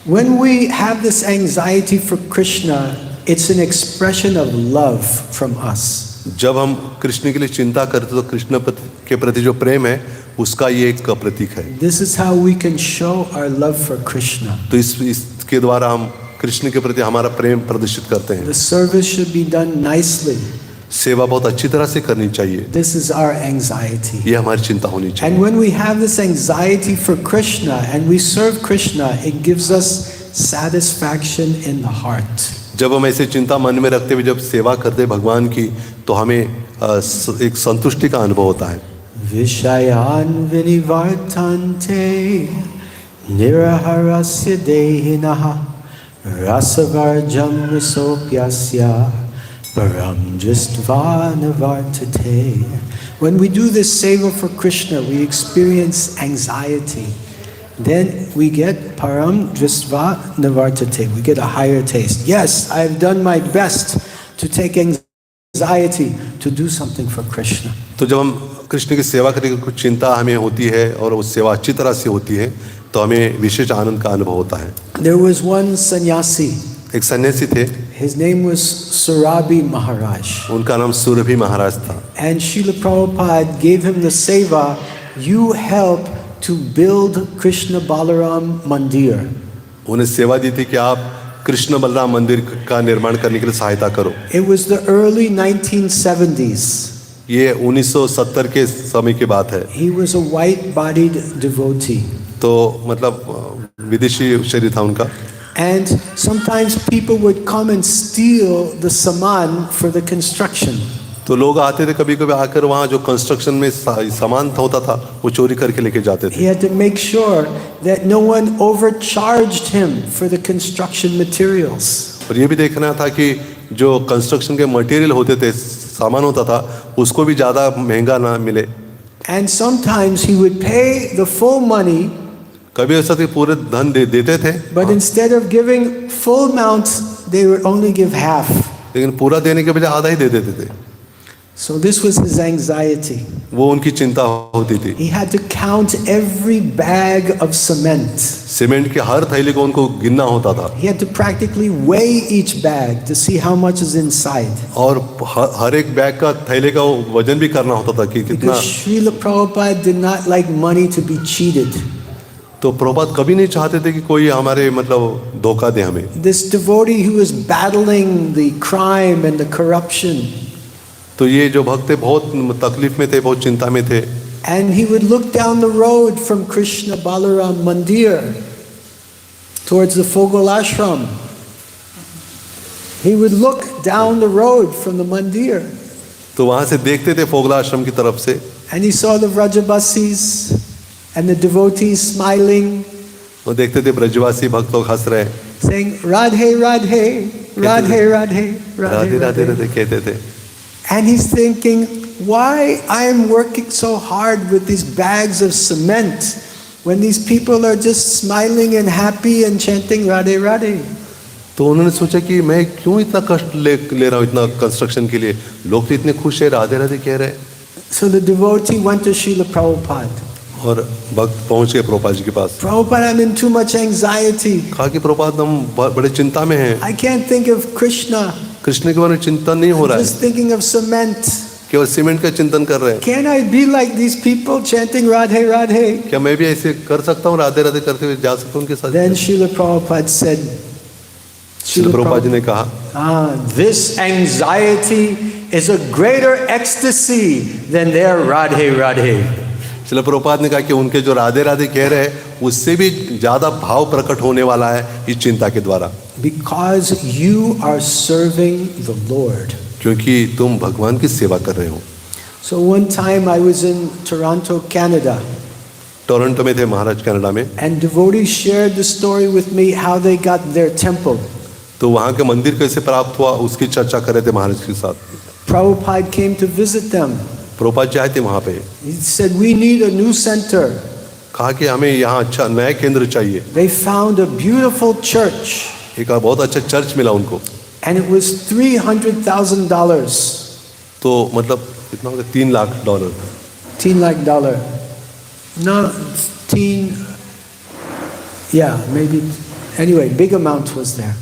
when we have this anxiety for Krishna, it's an expression of love from us. जब हम कृष्ण के लिए चिंता करते तो कृष्ण के प्रति जो प्रेम है उसका ये एक प्रतीक है. This is how we can show our love for Krishna. तो इसके द्वारा हम कृष्ण के प्रति हमारा प्रेम प्रदर्शित करते हैं. The service should be done nicely. सेवा बहुत अच्छी तरह से करनी चाहिए. This is our anxiety. ये हमारी चिंता होनी चाहिए. And when we have this anxiety for Krishna and we serve Krishna, it gives us satisfaction in the heart. जब हम ऐसे चिंता मन में रखते हुए जब सेवा करते भगवान की तो हमें एक संतुष्टि का अनुभव होता है. Vishayan vinivartante niraharasya dehinaha rasavarjam risopyasya param dristvanavartate. When we do this seva for Krishna, we experience anxiety. Then we get param dristvanavartate. We get a higher taste. Yes, I have done my best to take anxiety to do something for Krishna. तो जब हम कृष्ण की सेवा करने की कुछ चिंता हमें होती है और वो सेवा अच्छी तरह से होती है तो हमें विशेष आनंद का अनुभव होता है. There was one sannyasi. एक सन्यासी थे. His name was Surabhi Maharaj. उनका नाम सुरभि महाराज था. And Srila Prabhupada gave him the seva, you help to build Krishna Balaram Mandir. उन्हें सेवा दी थी कि आप कृष्ण बलराम मंदिर का निर्माण करने के लिए सहायता करो. It was the early 1970s. ये 1970 के समय की बात है। He was a white-bodied devotee. तो मतलब विदेशी शरीर था उनका। And sometimes people would come and steal the saman for the construction. तो लोग आते थे कभी कभी आकर वहाँ जो कंस्ट्रक्शन में सामान होता था वो चोरी करके लेके जाते थे। He had to make sure that no one overcharged him for the construction materials. और ये भी देखना था कि जो कंस्ट्रक्शन के मटेरियल होते थे, सामान होता था, उसको भी ज़्यादा महंगा ना मिले। And sometimes he would pay the full money. कभी ऐसा कि पूरे धन देते थे, but instead of giving full amount, they would only give half. लेकिन पूरा देने के बजाय आधा ही दे देते थे। So this was his anxiety. वो उनकी चिंता होती थी। He had to count every bag of cement. Cement के हर थैले को उनको गिनना होता था। He had to practically weigh each bag to see how much is inside. और हर एक बैग का थैले का वजन भी करना होता था कि कितना। Because Srila Prabhupada did not like money to be cheated. तो प्रभुपाद कभी नहीं चाहते थे कि कोई हमारे मतलब धोखा दे हमें। This devotee who was battling the crime and the corruption. तो ये जो भक्त थे बहुत तकलीफ में थे, बहुत चिंता में थे। And he would look down the road from Krishna Balaram Mandir towards the Fogol Ashram. He would look down the road from the Mandir. तो वहाँ से देखते थे फोगला आश्रम की तरफ से। And he saw the Vrajabasis and the devotees smiling. वो देखते थे ब्रजवासी भक्त लोग हंस रहे, saying Radhe Radhe Radhe Radhe Radhe Radhe Radhe कहते थे। And he's thinking, why I am working so hard with these bags of cement when these people are just smiling and happy and chanting Radhe Radhe. तो उन्होंने सोचा कि मैं क्यों इतना कष्ट ले रहा हूँ इतना कंस्ट्रक्शन के लिए, लोग तो इतने खुश है, राधे राधे कह रहे। So the devotee went to Srila Prabhupada. और भक्त पहुंच गए प्रभुपाद जी के पास। Prabhupada, I'm in too much anxiety. कहा कि प्रभुपाद हम बड़े चिंता में हैं। I can't think of Krishna. Krishna के बारे में चिंतन नहीं हो रहा है, Just thinking of cement. केवल सीमेंट का चिंतन कर रहे हैं। Can I be like these people chanting Radhe Radhe? क्या मैं भी ऐसे कर सकता हूँ, राधे राधे करते हुए जा सकता हूँ उनके साथ? Then Srila Prabhupada said, Srila Prabhupada ji ने कहा, this anxiety is a greater ecstasy than their Radhe Radhe. Srila Prabhupada ने कहा कि उनके जो राधे राधे कह रहे हैं उससे भी ज्यादा भाव प्रकट होने वाला है इस चिंता के द्वारा। Because you are serving the Lord. क्योंकि तुम भगवान की सेवा कर रहे हो। So one time I was in Toronto, Canada. Toronto में थे महाराज, कनाडा में। And devotees shared the story with me how they got their temple. तो वहाँ के मंदिर कैसे प्राप्त हुआ उसकी चर्चा कर रहे थे महाराज के साथ। Prabhupada came to visit them. Prabhupada ji आए थे वहाँ पे। He said, we need a new center. कहा कि हमें यहाँ अच्छा नया केंद्र चाहिए। They found a beautiful church. एक बहुत अच्छा चर्च मिला उनको। And it was $300,000. तो मतलब कितना होगा, $3 lakh. $3 lakh. No, yeah, maybe. Anyway, big amount was there.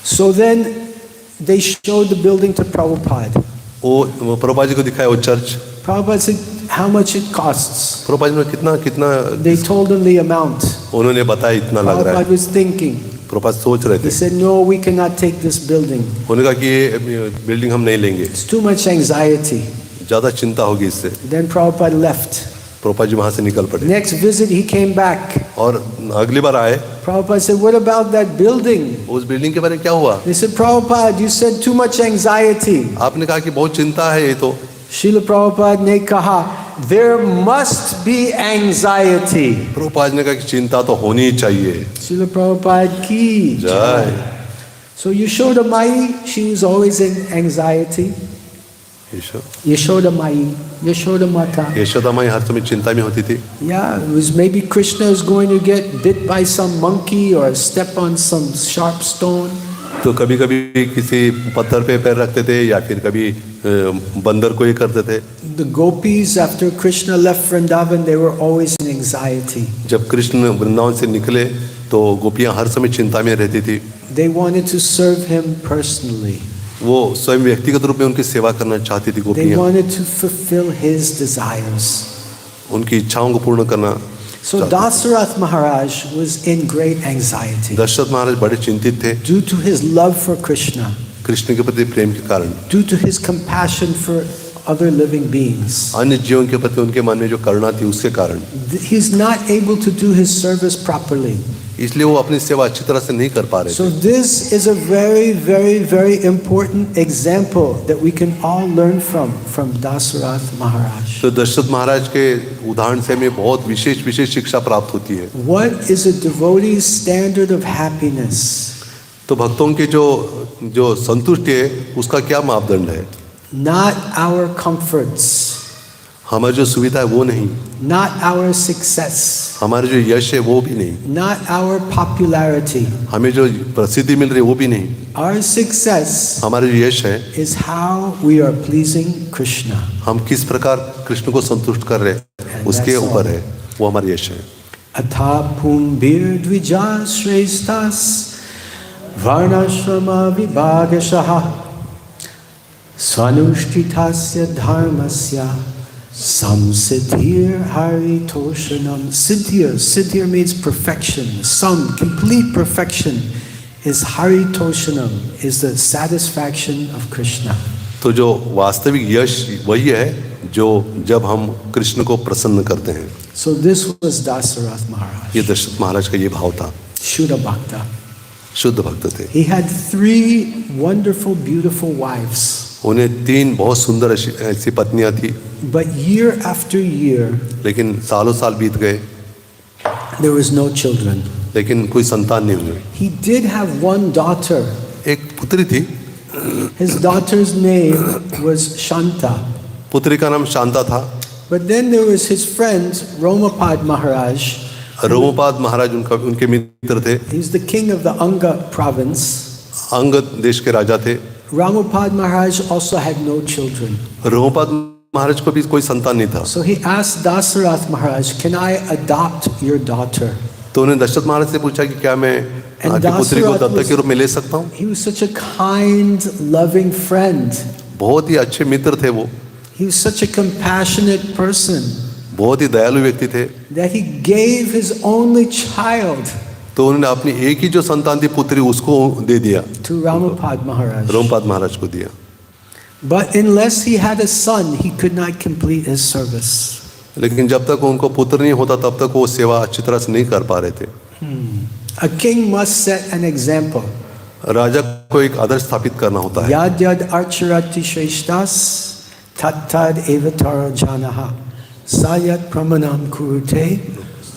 So then they showed the building to Prabhupada. वो प्रभुपाद जी को दिखाया वो चर्च। Prabhupada said, how much it costs? Prabhupada ji ने कितना They told him the amount. उन्होंने बताया इतना लग रहा है। Prabhupada was thinking. प्रभुपाद सोच रहे थे। He said, no, we cannot take this building. उन्होंने कहा कि ये बिल्डिंग हम नहीं लेंगे, It's too much anxiety. ज्यादा चिंता होगी इससे। Then Prabhupada left. Prabhupada ji वहाँ से निकल पड़े। Next visit, he came back. और अगली बार आए, Prabhupada said, what about that building? उस बिल्डिंग के बारे में क्या हुआ? They said, Prabhupada, you said too much anxiety. आपने कहा कि बहुत चिंता है ये तो। Srila Prabhupada ne kaha, there must be anxiety. Prabhupada ने कहा कि चिंता तो होनी ही चाहिए। Srila Prabhupada ki जय। So Yashoda Mai, she was always in anxiety. Yashoda Mai, Yashoda Mata. Yashoda माई हर समय चिंता में होती थी। Yeah, it was maybe Krishna is going to get bit by some monkey or step on some sharp stone. तो कभी कभी किसी पत्थर पे पैर रखते थे या फिर कभी बंदर को ये करते थे। The gopis, after Krishna left Vrindavan, they were always in anxiety. जब कृष्ण वृंदावन से निकले तो गोपियां हर समय चिंता में रहती थी। They wanted to serve him personally. वो स्वयं व्यक्तिगत रूप में उनकी सेवा करना चाहती थी They गोपियां। wanted to fulfill his desires. उनकी इच्छाओं को पूर्ण करना। So Dasarath Maharaj was in great anxiety Dasharath महाराज बड़े चिंतित थे due to his love for Krishna, Krishna के प्रति प्रेम के कारण, due to his compassion for other living beings. अन्य जीवों के प्रति उनके मन में जो करुणा थी उसके कारण He's not able to do his service properly. इसलिए वो अपनी सेवा अच्छी तरह से नहीं कर पा रहे So थे। this is a very, very, very important example that we can all learn from Dasarath Maharaj. तो दशरथ महाराज के उदाहरण से हमें बहुत विशेष शिक्षा प्राप्त होती है। What is a devotee's standard of happiness? तो भक्तों की जो संतुष्टि है उसका क्या मापदंड है? Not our comforts, हमारी जो सुविधा है वो नहीं, not our success, हमारे जो यश है वो भी नहीं, not our popularity. हमें जो प्रसिद्धि मिल रही है वो भी नहीं। Our success हमारे जो यश है is how we are pleasing Krishna. हम किस प्रकार कृष्ण को संतुष्ट कर रहे हैं उसके ऊपर है, वो हमारा यश है। Atha pumbir dvijas shreshtas varnashrama vibhagashaha swanushtitasya dharmasya samsiddhir haritoshanam. Siddhir means perfection. Some complete perfection is haritoshanam, is the satisfaction of Krishna. तो जो वास्तविक यश वही है जो जब हम कृष्ण को प्रसन्न करते हैं। So this was Dasarath Maharaj, ये दशरथ महाराज का ये भाव था। Shuddha Bhakta. शुद्ध भक्त थे। He had 3 wonderful, beautiful wives. उन्हें 3 बहुत सुंदर ऐसी पत्नियां थी, But year after year, लेकिन सालों साल बीत गए, there was no children. लेकिन कोई संतान नहीं हुई। He did have one daughter. एक पुत्री थी, His daughter's name was Shanta. पुत्री का नाम शांता था। But then there was his friend Romapad Maharaj. Rompad महाराज उनके मित्र थे। He's the king of the Anga province. अंग देश के राजा थे। Ramapad Maharaj also had no children. Rompad महाराज को भी कोई संतान नहीं था। So he asked Dasarath Maharaj, "Can I adopt your daughter?" तो उन्हें दशरथ महाराज से पूछा कि क्या मैं आपकी पुत्री को दत्तक के रूप में ले सकता हूँ? He was such a kind, loving friend. बहुत ही अच्छे मित्र थे वो, He was such a compassionate person बहुत ही दयालु व्यक्ति थे। that he gave his only child तो उन्होंने अपनी एक ही जो संतान थी पुत्री उसको दे दिया, to Ramapad Maharaj. रोमपाद महाराज को दिया। But unless he had a son, he could not complete his service. लेकिन जब तक उनको पुत्र नहीं होता तब तक वो सेवा अच्छी तरह से नहीं कर पा रहे थे। A king must set an example. राजा को एक आदर्श स्थापित करना होता है। Yad yad archarati shreshtas tad evatara janaha sayat pramanam kurute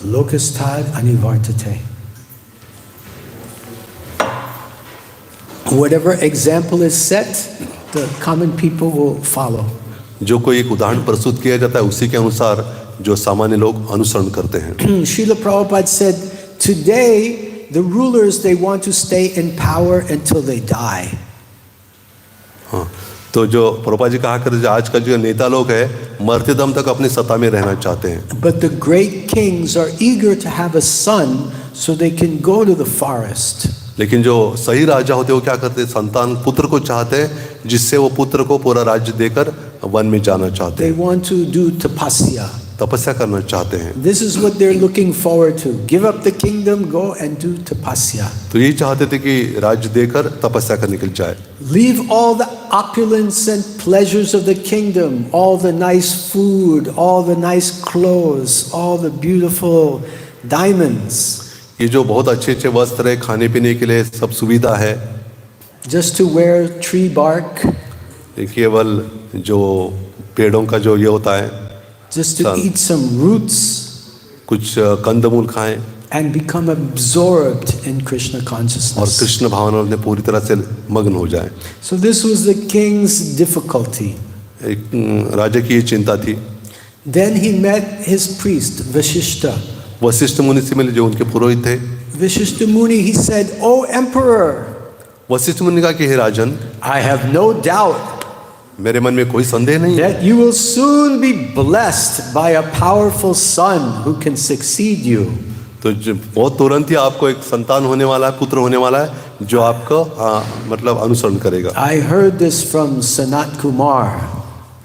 lokastad anivartate. Whatever example is set, the common people will follow. जो कोई एक उदाहरण प्रस्तुत किया जाता है उसी के अनुसार जो सामान्य लोग अनुसरण करते हैं। Srila Prabhupada said, today the rulers, they want to stay in power until they die. हाँ, तो जो प्रभुपाद जी कहा करते हैं आजकल जो नेता लोग हैं मरते दम तक अपनी सत्ता में रहना चाहते हैं। But the great kings are eager to have a son so they can go to the forest. लेकिन जो सही राजा होते हैं वो क्या करते हैं, संतान पुत्र को चाहते हैं जिससे वो पुत्र को पूरा राज्य देकर वन में जाना चाहते They हैं, want to do tapasya. तपस्या करना चाहते हैं। This is what they're looking forward to. Give up the kingdom, go and do tapasya. तो यही चाहते थे कि राज्य देकर तपस्या कर निकल जाए। Leave all the opulence and pleasures of the kingdom, all the nice food, all the nice clothes, all the beautiful diamonds. ये जो बहुत अच्छे अच्छे वस्त्र है, खाने पीने के लिए सब सुविधा है, Just to wear tree bark, ये केवल जो पेड़ों का जो ये होता है, just to eat some roots कुछ कंदमूल खाएं and become absorbed in Krishna और consciousness. कृष्ण भावना में पूरी तरह से मग्न हो जाए। So this was the king's difficulty. एक राजा की ये चिंता थी। Then he met his priest, Vashishta. Vashishtha मुनि से मिले जो उनके पुरोहित थे। Vashishta Muni, he said, "O emperor, Vashishtha मुनि का कि हे राजन, I have no doubt मेरे मन में कोई संदेह नहीं है that you will soon be blessed by a powerful son who can succeed you." तो बहुत तुरंत ही आपको एक संतान होने वाला है, पुत्र होने वाला है जो आपको मतलब अनुसरण करेगा। I heard this from Sanat Kumar.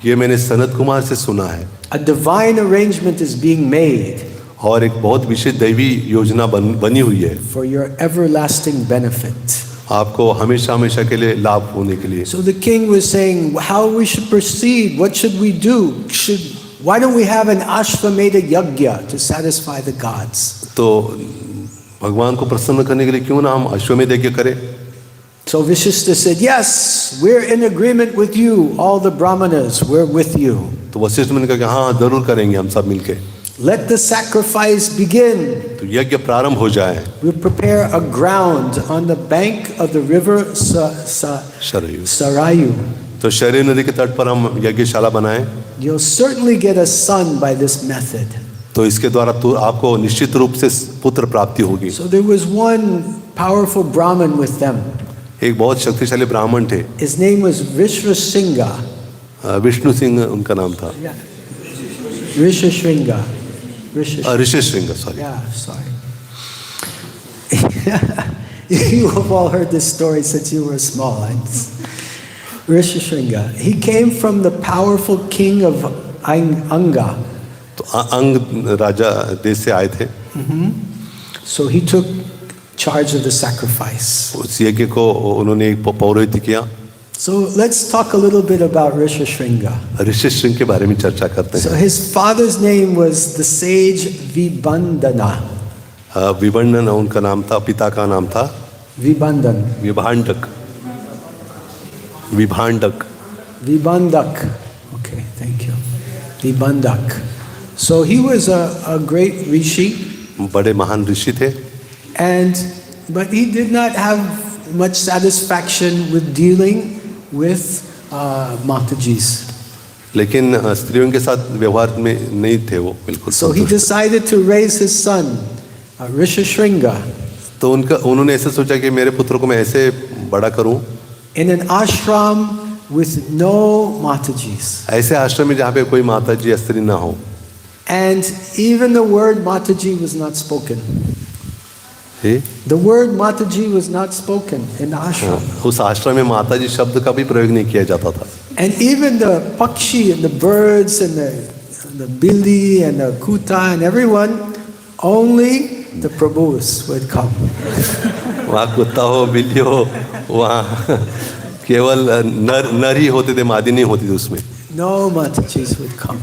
ये मैंने सनत कुमार से सुना है। A divine arrangement is being made और एक बहुत विशेष दैवी योजना बनी हुई है for your everlasting benefit. आपको हमेशा हमेशा के लिए लाभ होने के लिए। So the king was saying how we should proceed, what should we do? Why don't we have an Ashvamedha yagya to satisfy the gods? तो भगवान को प्रसन्न करने के लिए क्यों ना हम अश्वमेध यज्ञ करें? So Vishishta said, yes, we're in agreement with you, all the brahmanas, we're with you. तो वशिष्ठ ने कहा कि हाँ जरूर करेंगे हम सब मिलके। Let the sacrifice begin. तो यज्ञ प्रारंभ हो जाए। We prepare a ground on the bank of the river Sarayu. तो शरयू नदी के तट पर हम यज्ञशाला बनाएं। You'll certainly get a son by this method. तो इसके द्वारा तो आपको निश्चित रूप से पुत्र प्राप्ति होगी। So there was one powerful Brahmin with them. एक बहुत शक्तिशाली ब्राह्मण थे। His name was Rishvasringa. Vishnu Singh उनका नाम था। Rishvasringa. Rishyashringa, sorry. Yeah, sorry. You have all heard this story since you were small. Rishvasringa. He came from the powerful king of Anga. तो अंग राजा देश से आए थे। So he took charge of the sacrifice. उस यज्ञ को उन्होंने एक पौरोहित्य किया। So let's talk a little bit about Rishvasringa. Rishyashringa के बारे में चर्चा करते So हैं। his father's name was the sage Vibandana. विबंधन उनका नाम था, पिता का नाम था Vibandan. Vibhandak. Vibhandak. Vibandak. Okay, thank you. Vibandak. So he was a great rishi. बड़े महान ऋषि थे। But he did not have much satisfaction with dealing with Matajis. लेकिन स्त्रियों के साथ व्यवहार में नहीं थे वो बिल्कुल। So he decided to raise his son, Rishvasringa, तो उन्होंने ऐसे सोचा कि मेरे पुत्र को मैं ऐसे बड़ा करूं in an ashram with no Matajis. ऐसे आश्रम में जहाँ पे कोई माता जी स्त्री ना हो। And even the word Mataji was not spoken. Hey? The word Mataji was not spoken in the ashram. उस आश्रम में माता जी शब्द का भी प्रयोग नहीं किया जाता था। And even the pakshi and the birds and the billi and the kuta and everyone, only the prabhus would come. वहाँ कुत्ता हो बिल्ली हो वहाँ केवल नर ही होते थे, मादी नहीं होती थी उसमें। No Matajis would come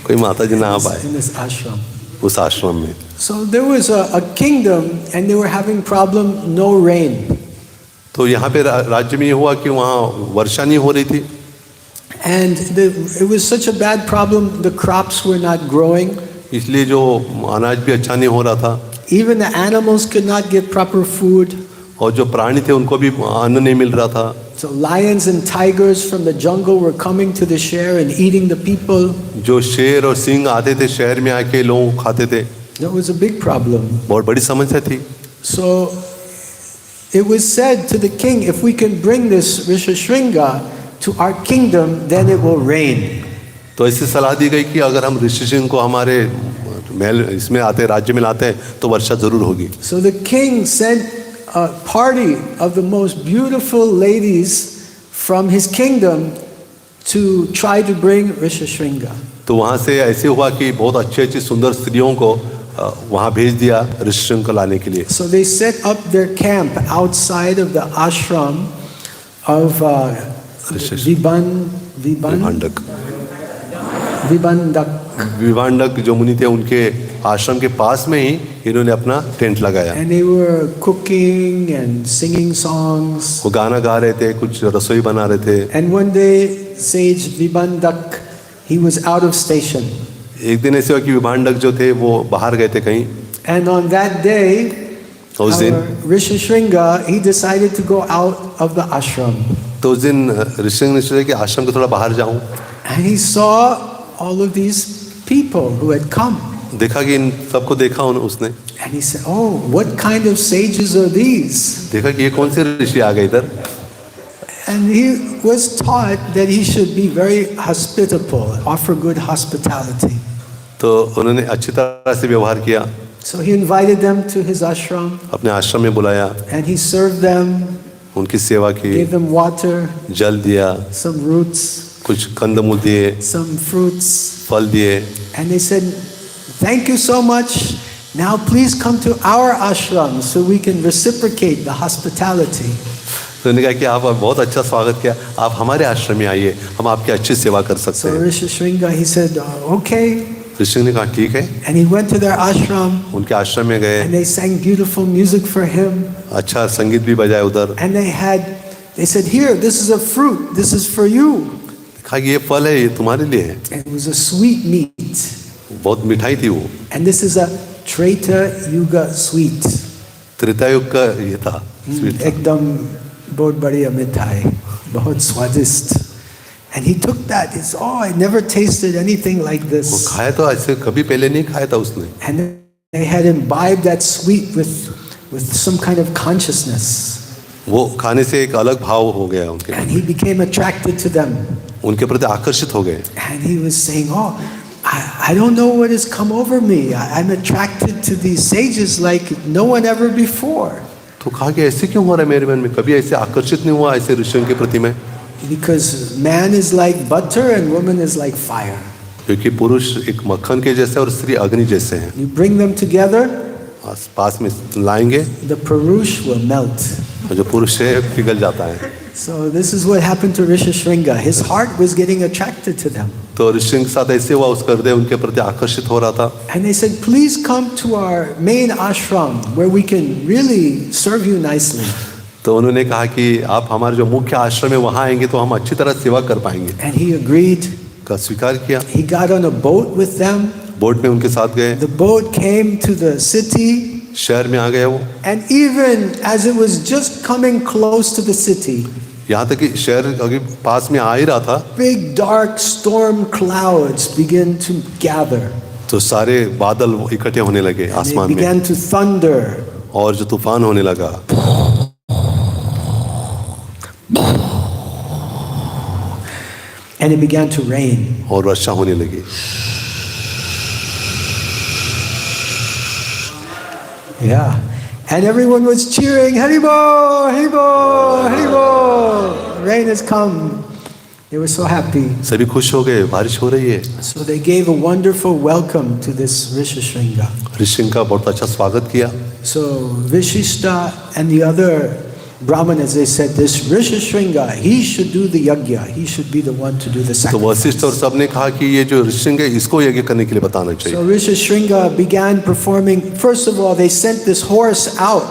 कोई माता जी ना आ पाए in this ashram. उस आश्रम में। So there was a kingdom and they were having problem, no rain. तो यहाँ पे राज्य में ये हुआ कि वहाँ वर्षा नहीं हो रही थी। And it was such a bad problem, the crops were not growing. इसलिए जो अनाज भी अच्छा नहीं हो रहा था। Even the animals could not get proper food. और जो प्राणी थे उनको भी अन्न नहीं मिल रहा था। So lions and tigers from the jungle were coming to the share and eating the people. जो शेर और सिंह आते थे शहर में आके लोगों को खाते थे। That was a big problem. बहुत बड़ी समस्या थी। So it was said to the king, if we can bring this Rishvasringa to our kingdom, then it will rain. तो ऐसी सलाह दी गई कि अगर हम ऋषिशृंग को हमारे महल इसमें आते राज्य में लाते हैं तो वर्षा जरूर होगी। So the king sent a party of the most beautiful ladies from his kingdom to try to bring Rishvasringa. तो वहाँ से ऐसे हुआ कि बहुत अच्छी अच्छी सुंदर स्त्रियों को वहाँ भेज दिया ऋषिशृंग को लाने के लिए। So they set up their camp outside of the ashram of Vibhandak जो मुनि थे उनके आश्रम के पास में ही इन्होंने अपना टेंट लगाया। And they were cooking and singing songs. वो गाना गा रहे थे, कुछ रसोई बना रहे थे। And one day sage Vibhandak, he was out of station. एक दिन ऐसे हुआ कि विभांडक जो थे वो बाहर गए थे कहीं। And on that day, उस दिन Rishvasringa, he decided to go out of the ashram. तो उस दिन ऋषिशृंग ने सोचा कि आश्रम के थोड़ा बाहर जाऊं। And he saw all of these people who had come. देखा कि इन सबको देखा उसने। And he said, oh, what kind of sages are these? देखा कि ये कौन से ऋषि आ गए इधर। And he was taught that he should be very hospitable, offer good hospitality. तो उन्होंने अच्छी तरह से व्यवहार किया। So he invited them to his ashram. अपने आश्रम में बुलाया। And he served them. उनकी सेवा की। Gave them water. जल दिया। Some roots. कुछ कंदमूल दिए। Some fruits. फल दिए। And they said, thank you so much. now please come to our ashram so we can reciprocate the hospitality. तो उन्होंने कहा कि आप बहुत अच्छा स्वागत किया, आप हमारे आश्रम में आइए, हम आपकी अच्छी सेवा कर सकते So हैं। Rishi Shringa, he said, okay. ऋषि ने कहा ठीक है, And he went to their ashram उनके आश्रम में गए, and they sang beautiful music for him. अच्छा संगीत भी बजाए उधर। And they said, here, this is a fruit, this is for you. कहा ये फल है, ये तुम्हारे लिए है। And it was a sweet meat. बहुत मिठाई थी वो। And this is a Treta Yuga sweet. Treta युग का ये था, स्वीट था। एकदम बहुत बढ़िया मिठाई, बहुत स्वादिष्ट. And he took that. He said, I never tasted anything like वो this. खाया तो ऐसे कभी पहले नहीं खाया था उसने। And they had imbibed that sweet with some kind of consciousness. वो खाने से एक अलग भाव हो गया उनके, And he became attracted to them. उनके प्रति आकर्षित हो गए। And he was saying, I don't know what has come over me. I'm attracted to these sages like no one ever before. तो कहा कि ऐसे क्यों हो रहा है मेरे मन में, कभी ऐसे आकर्षित नहीं हुआ ऐसे ऋषियों के प्रति में। Because man is like butter and woman is like fire. क्योंकि पुरुष एक मक्खन के जैसे और स्त्री अग्नि जैसे हैं। You bring them together, पास में लाएंगे, the Purush will melt. और जो पुरुष है पिघल जाता है। So this is what happened to Rishi Shringa. His heart was getting attracted to them. तो ऋषि के साथ ऐसे हुआ, उसका हृदय उनके प्रति आकर्षित हो रहा था। And they said, please come to our main ashram where we can really serve you nicely. तो उन्होंने कहा कि आप हमारे जो मुख्य आश्रम है वहाँ आएंगे तो हम अच्छी तरह सेवा कर पाएंगे। And he agreed. का स्वीकार किया। He got on a boat with them. Boat में उनके साथ गए। The boat came to the city. शहर में आ गए वो। And even as it was just coming close to the city, यहाँ तक कि शहर अभी पास में आ ही रहा था, big dark storm clouds began to gather. तो सारे बादल इकट्ठे होने लगे They आसमान में, began to thunder. और जो तूफान होने लगा, And it began to rain. और वर्षा होने लगी। Yeah. And everyone was cheering, Haribo, Haribo, Haribo. Rain has come. They were so happy. सभी खुश हो गए, बारिश हो रही है। So they gave a wonderful welcome to this Rishi Shringa. ऋषि का बहुत अच्छा स्वागत किया। So Vishishta and the other Brahmanas, they said, this Rishi Shringa, he should do the yajna. He should be the one to do the तो sacrifice. Vashishtha और सब ने कहा कि ये जो ऋषि है इसको यज्ञ करने के लिए बताना चाहिए। So Rishi Shringa began performing. First of all, they sent this horse out.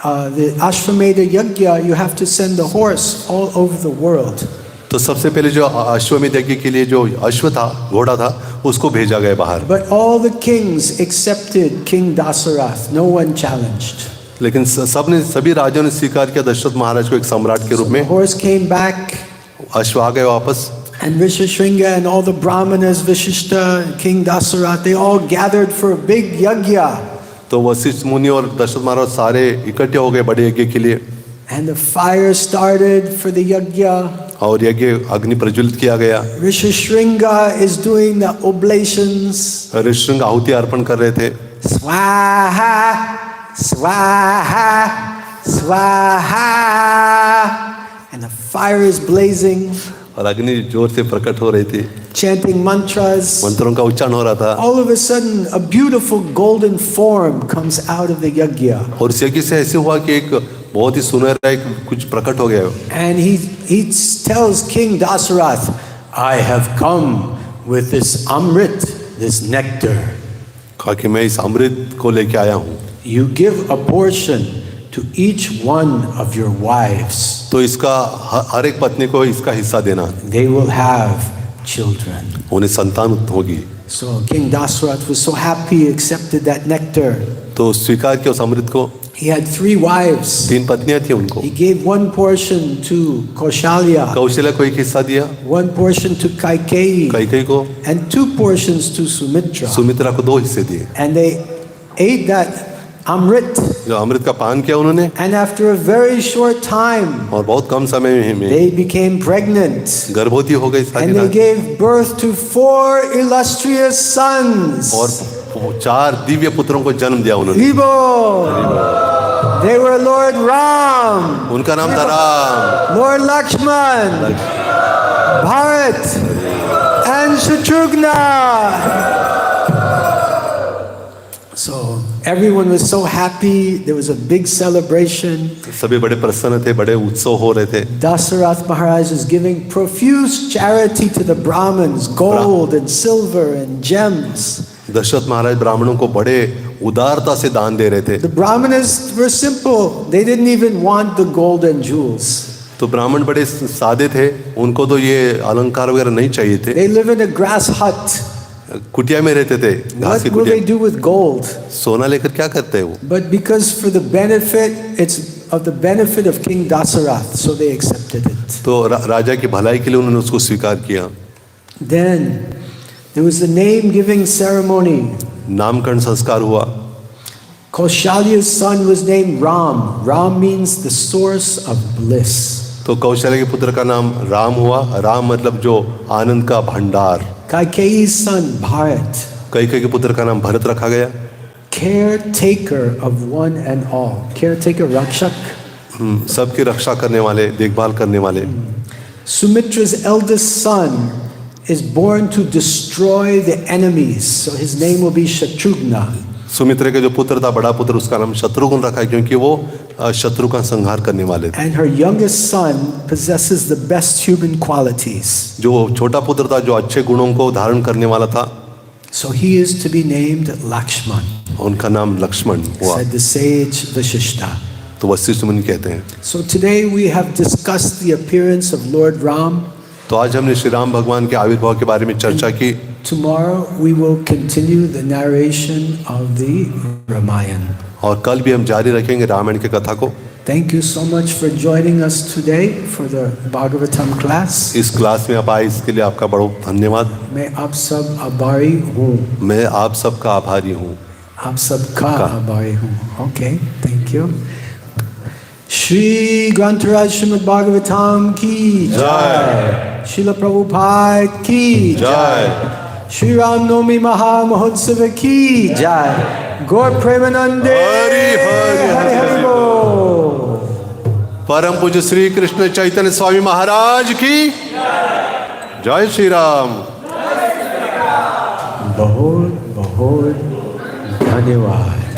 The Ashwamedha Yajna, you have to send the horse all over the world. तो सबसे पहले जो अश्वमेध यज्ञ के लिए जो अश्व था, घोड़ा था, उसको भेजा गया बाहर। But all the kings accepted King Dasarath. No one challenged. लेकिन सबने सभी राजाओं ने स्वीकार किया दशरथ महाराज को एक सम्राट के रूप The में। horse came back. अश्व आ गए वापस। And Rishi Shringa and all the Brahmanas, Vishishta, King Dasarath, they all gathered for a big yajna. तो वशिष्ठ मुनि और दशरथ महाराज सारे इकट्ठे हो गए बड़े यज्ञ के लिए। And the fire started for the yajna. और यज्ञ अग्नि प्रज्वलित किया गया। Rishi Shringa is doing the oblations. ऋषि आहुति अर्पण कर रहे थे। Swaha, Swaha, Swaha. And the fire is blazing. और अग्नि जोर से प्रकट हो रही थी। Chanting mantras. मंत्रों का उच्चारण हो रहा था। All of a sudden, a beautiful golden form comes out of the yajna. और इस यज्ञ से ऐसे हुआ कि एक बहुत ही सुनहरा एक कुछ प्रकट हो गया। And he tells King Dasarath, I have come with this amrit, this nectar. कहा कि मैं इस अमृत को लेके आया हूँ। You give a portion to each one of your wives. तो इसका हर एक पत्नी को इसका हिस्सा देना। They will have children. उन्हें संतान होगी। So King Dasarath was so happy, he accepted that nectar. तो स्वीकार किया उस अमृत को। He had 3 wives. 3 पत्नियां थी उनको। He gave 1 portion to Kaushalya, Kaushalya को एक हिस्सा दिया, 1 portion to Kaikeyi, कैकेयी को, and 2 portions to Sumitra. Sumitra को 2 हिस्से दिए। And they ate that amrit. जो अमृत का पान किया उन्होंने, And after a very short time, और बहुत कम समय में they became pregnant. गर्भवती हो गई सारी And they रात। gave birth to 4 illustrious sons. और 4 दिव्य पुत्रों को जन्म दिया उन्होंने। Haribo. They were Lord Ram, उनका नाम था Ram, Lord Lakshman, Bharat, and Shatrughna. So Everyone was so happy. There was a big celebration. सभी बड़े प्रसन्न थे, बड़े उत्सव हो रहे थे. Dasarath Maharaj was giving profuse charity to the Brahmins, gold and silver and gems. Dasharath महाराज ब्राह्मणों को बड़े उदारता से दान दे रहे थे. The Brahmanas were simple. They didn't even want the gold and jewels. तो ब्राह्मण बड़े सादे थे, उनको तो ये अलंकार वगैरह नहीं चाहिए थे. They live in a grass hut. कुटिया में रहते थे, घास की What will they कुटिया. do with gold? सोना लेकर क्या करते हैं वो? But because for the benefit, it's of the benefit of King Dasarath, so they accepted it. तो राजा की भलाई के लिए उन्होंने उसको स्वीकार किया. Then there was the name giving ceremony. नामकरण संस्कार हुआ. Kaushalya's son was named Ram. Ram means the source of bliss. तो कौशल्य के पुत्र का नाम राम हुआ. राम मतलब जो आनंद का भंडार. Kaikeyi's son Bharat. कैकेयी के पुत्र का नाम भरत रखा गया. Caretaker of one and all. Caretaker, rakshak. सबकी रक्षा करने वाले, देखभाल करने वाले. Sumitra's eldest son is born to destroy the enemies, so his name will be Shatrughna. Sumitra के जो पुत्र था, बड़ा पुत्र, उसका नाम शत्रुघ्न रखा है क्योंकि वो शत्रु का संहार करने वाले थे. And her youngest son possesses the best human qualities. जो छोटा पुत्र था, जो अच्छे गुणों को धारण करने वाला था, So he is to be named Lakshman, उनका नाम लक्ष्मण हुआ. said the sage Vashishta. तो वशिष्ठ मुनि कहते हैं. So today we have discussed the appearance of Lord Ram. तो आज हमने श्री राम भगवान के आविर्भाव के बारे में चर्चा की. Tomorrow we will continue the narration of the Ramayana. और कल भी हम जारी रखेंगे रामायण की कथा को. Thank you so much for joining us today for the Bhagavatam class. इस क्लास में आप आए, इसके लिए आपका बहुत धन्यवाद. मैं आप सब आभारी हूँ. मैं आप सबका आभारी हूँ. आप सबका आभारी हूँ. Okay, thank you. Shri Grantaraj Srimad Bhagavatam ki jai. Srila Prabhupada ki jai. Shri Ram Navami Maha Mahotsava ki jai. Gaur Premanande Hari Hari Hari Hari Bol. परम पूज्य श्री कृष्ण चैतन्य स्वामी महाराज की जय श्री राम. बहुत बहुत धन्यवाद.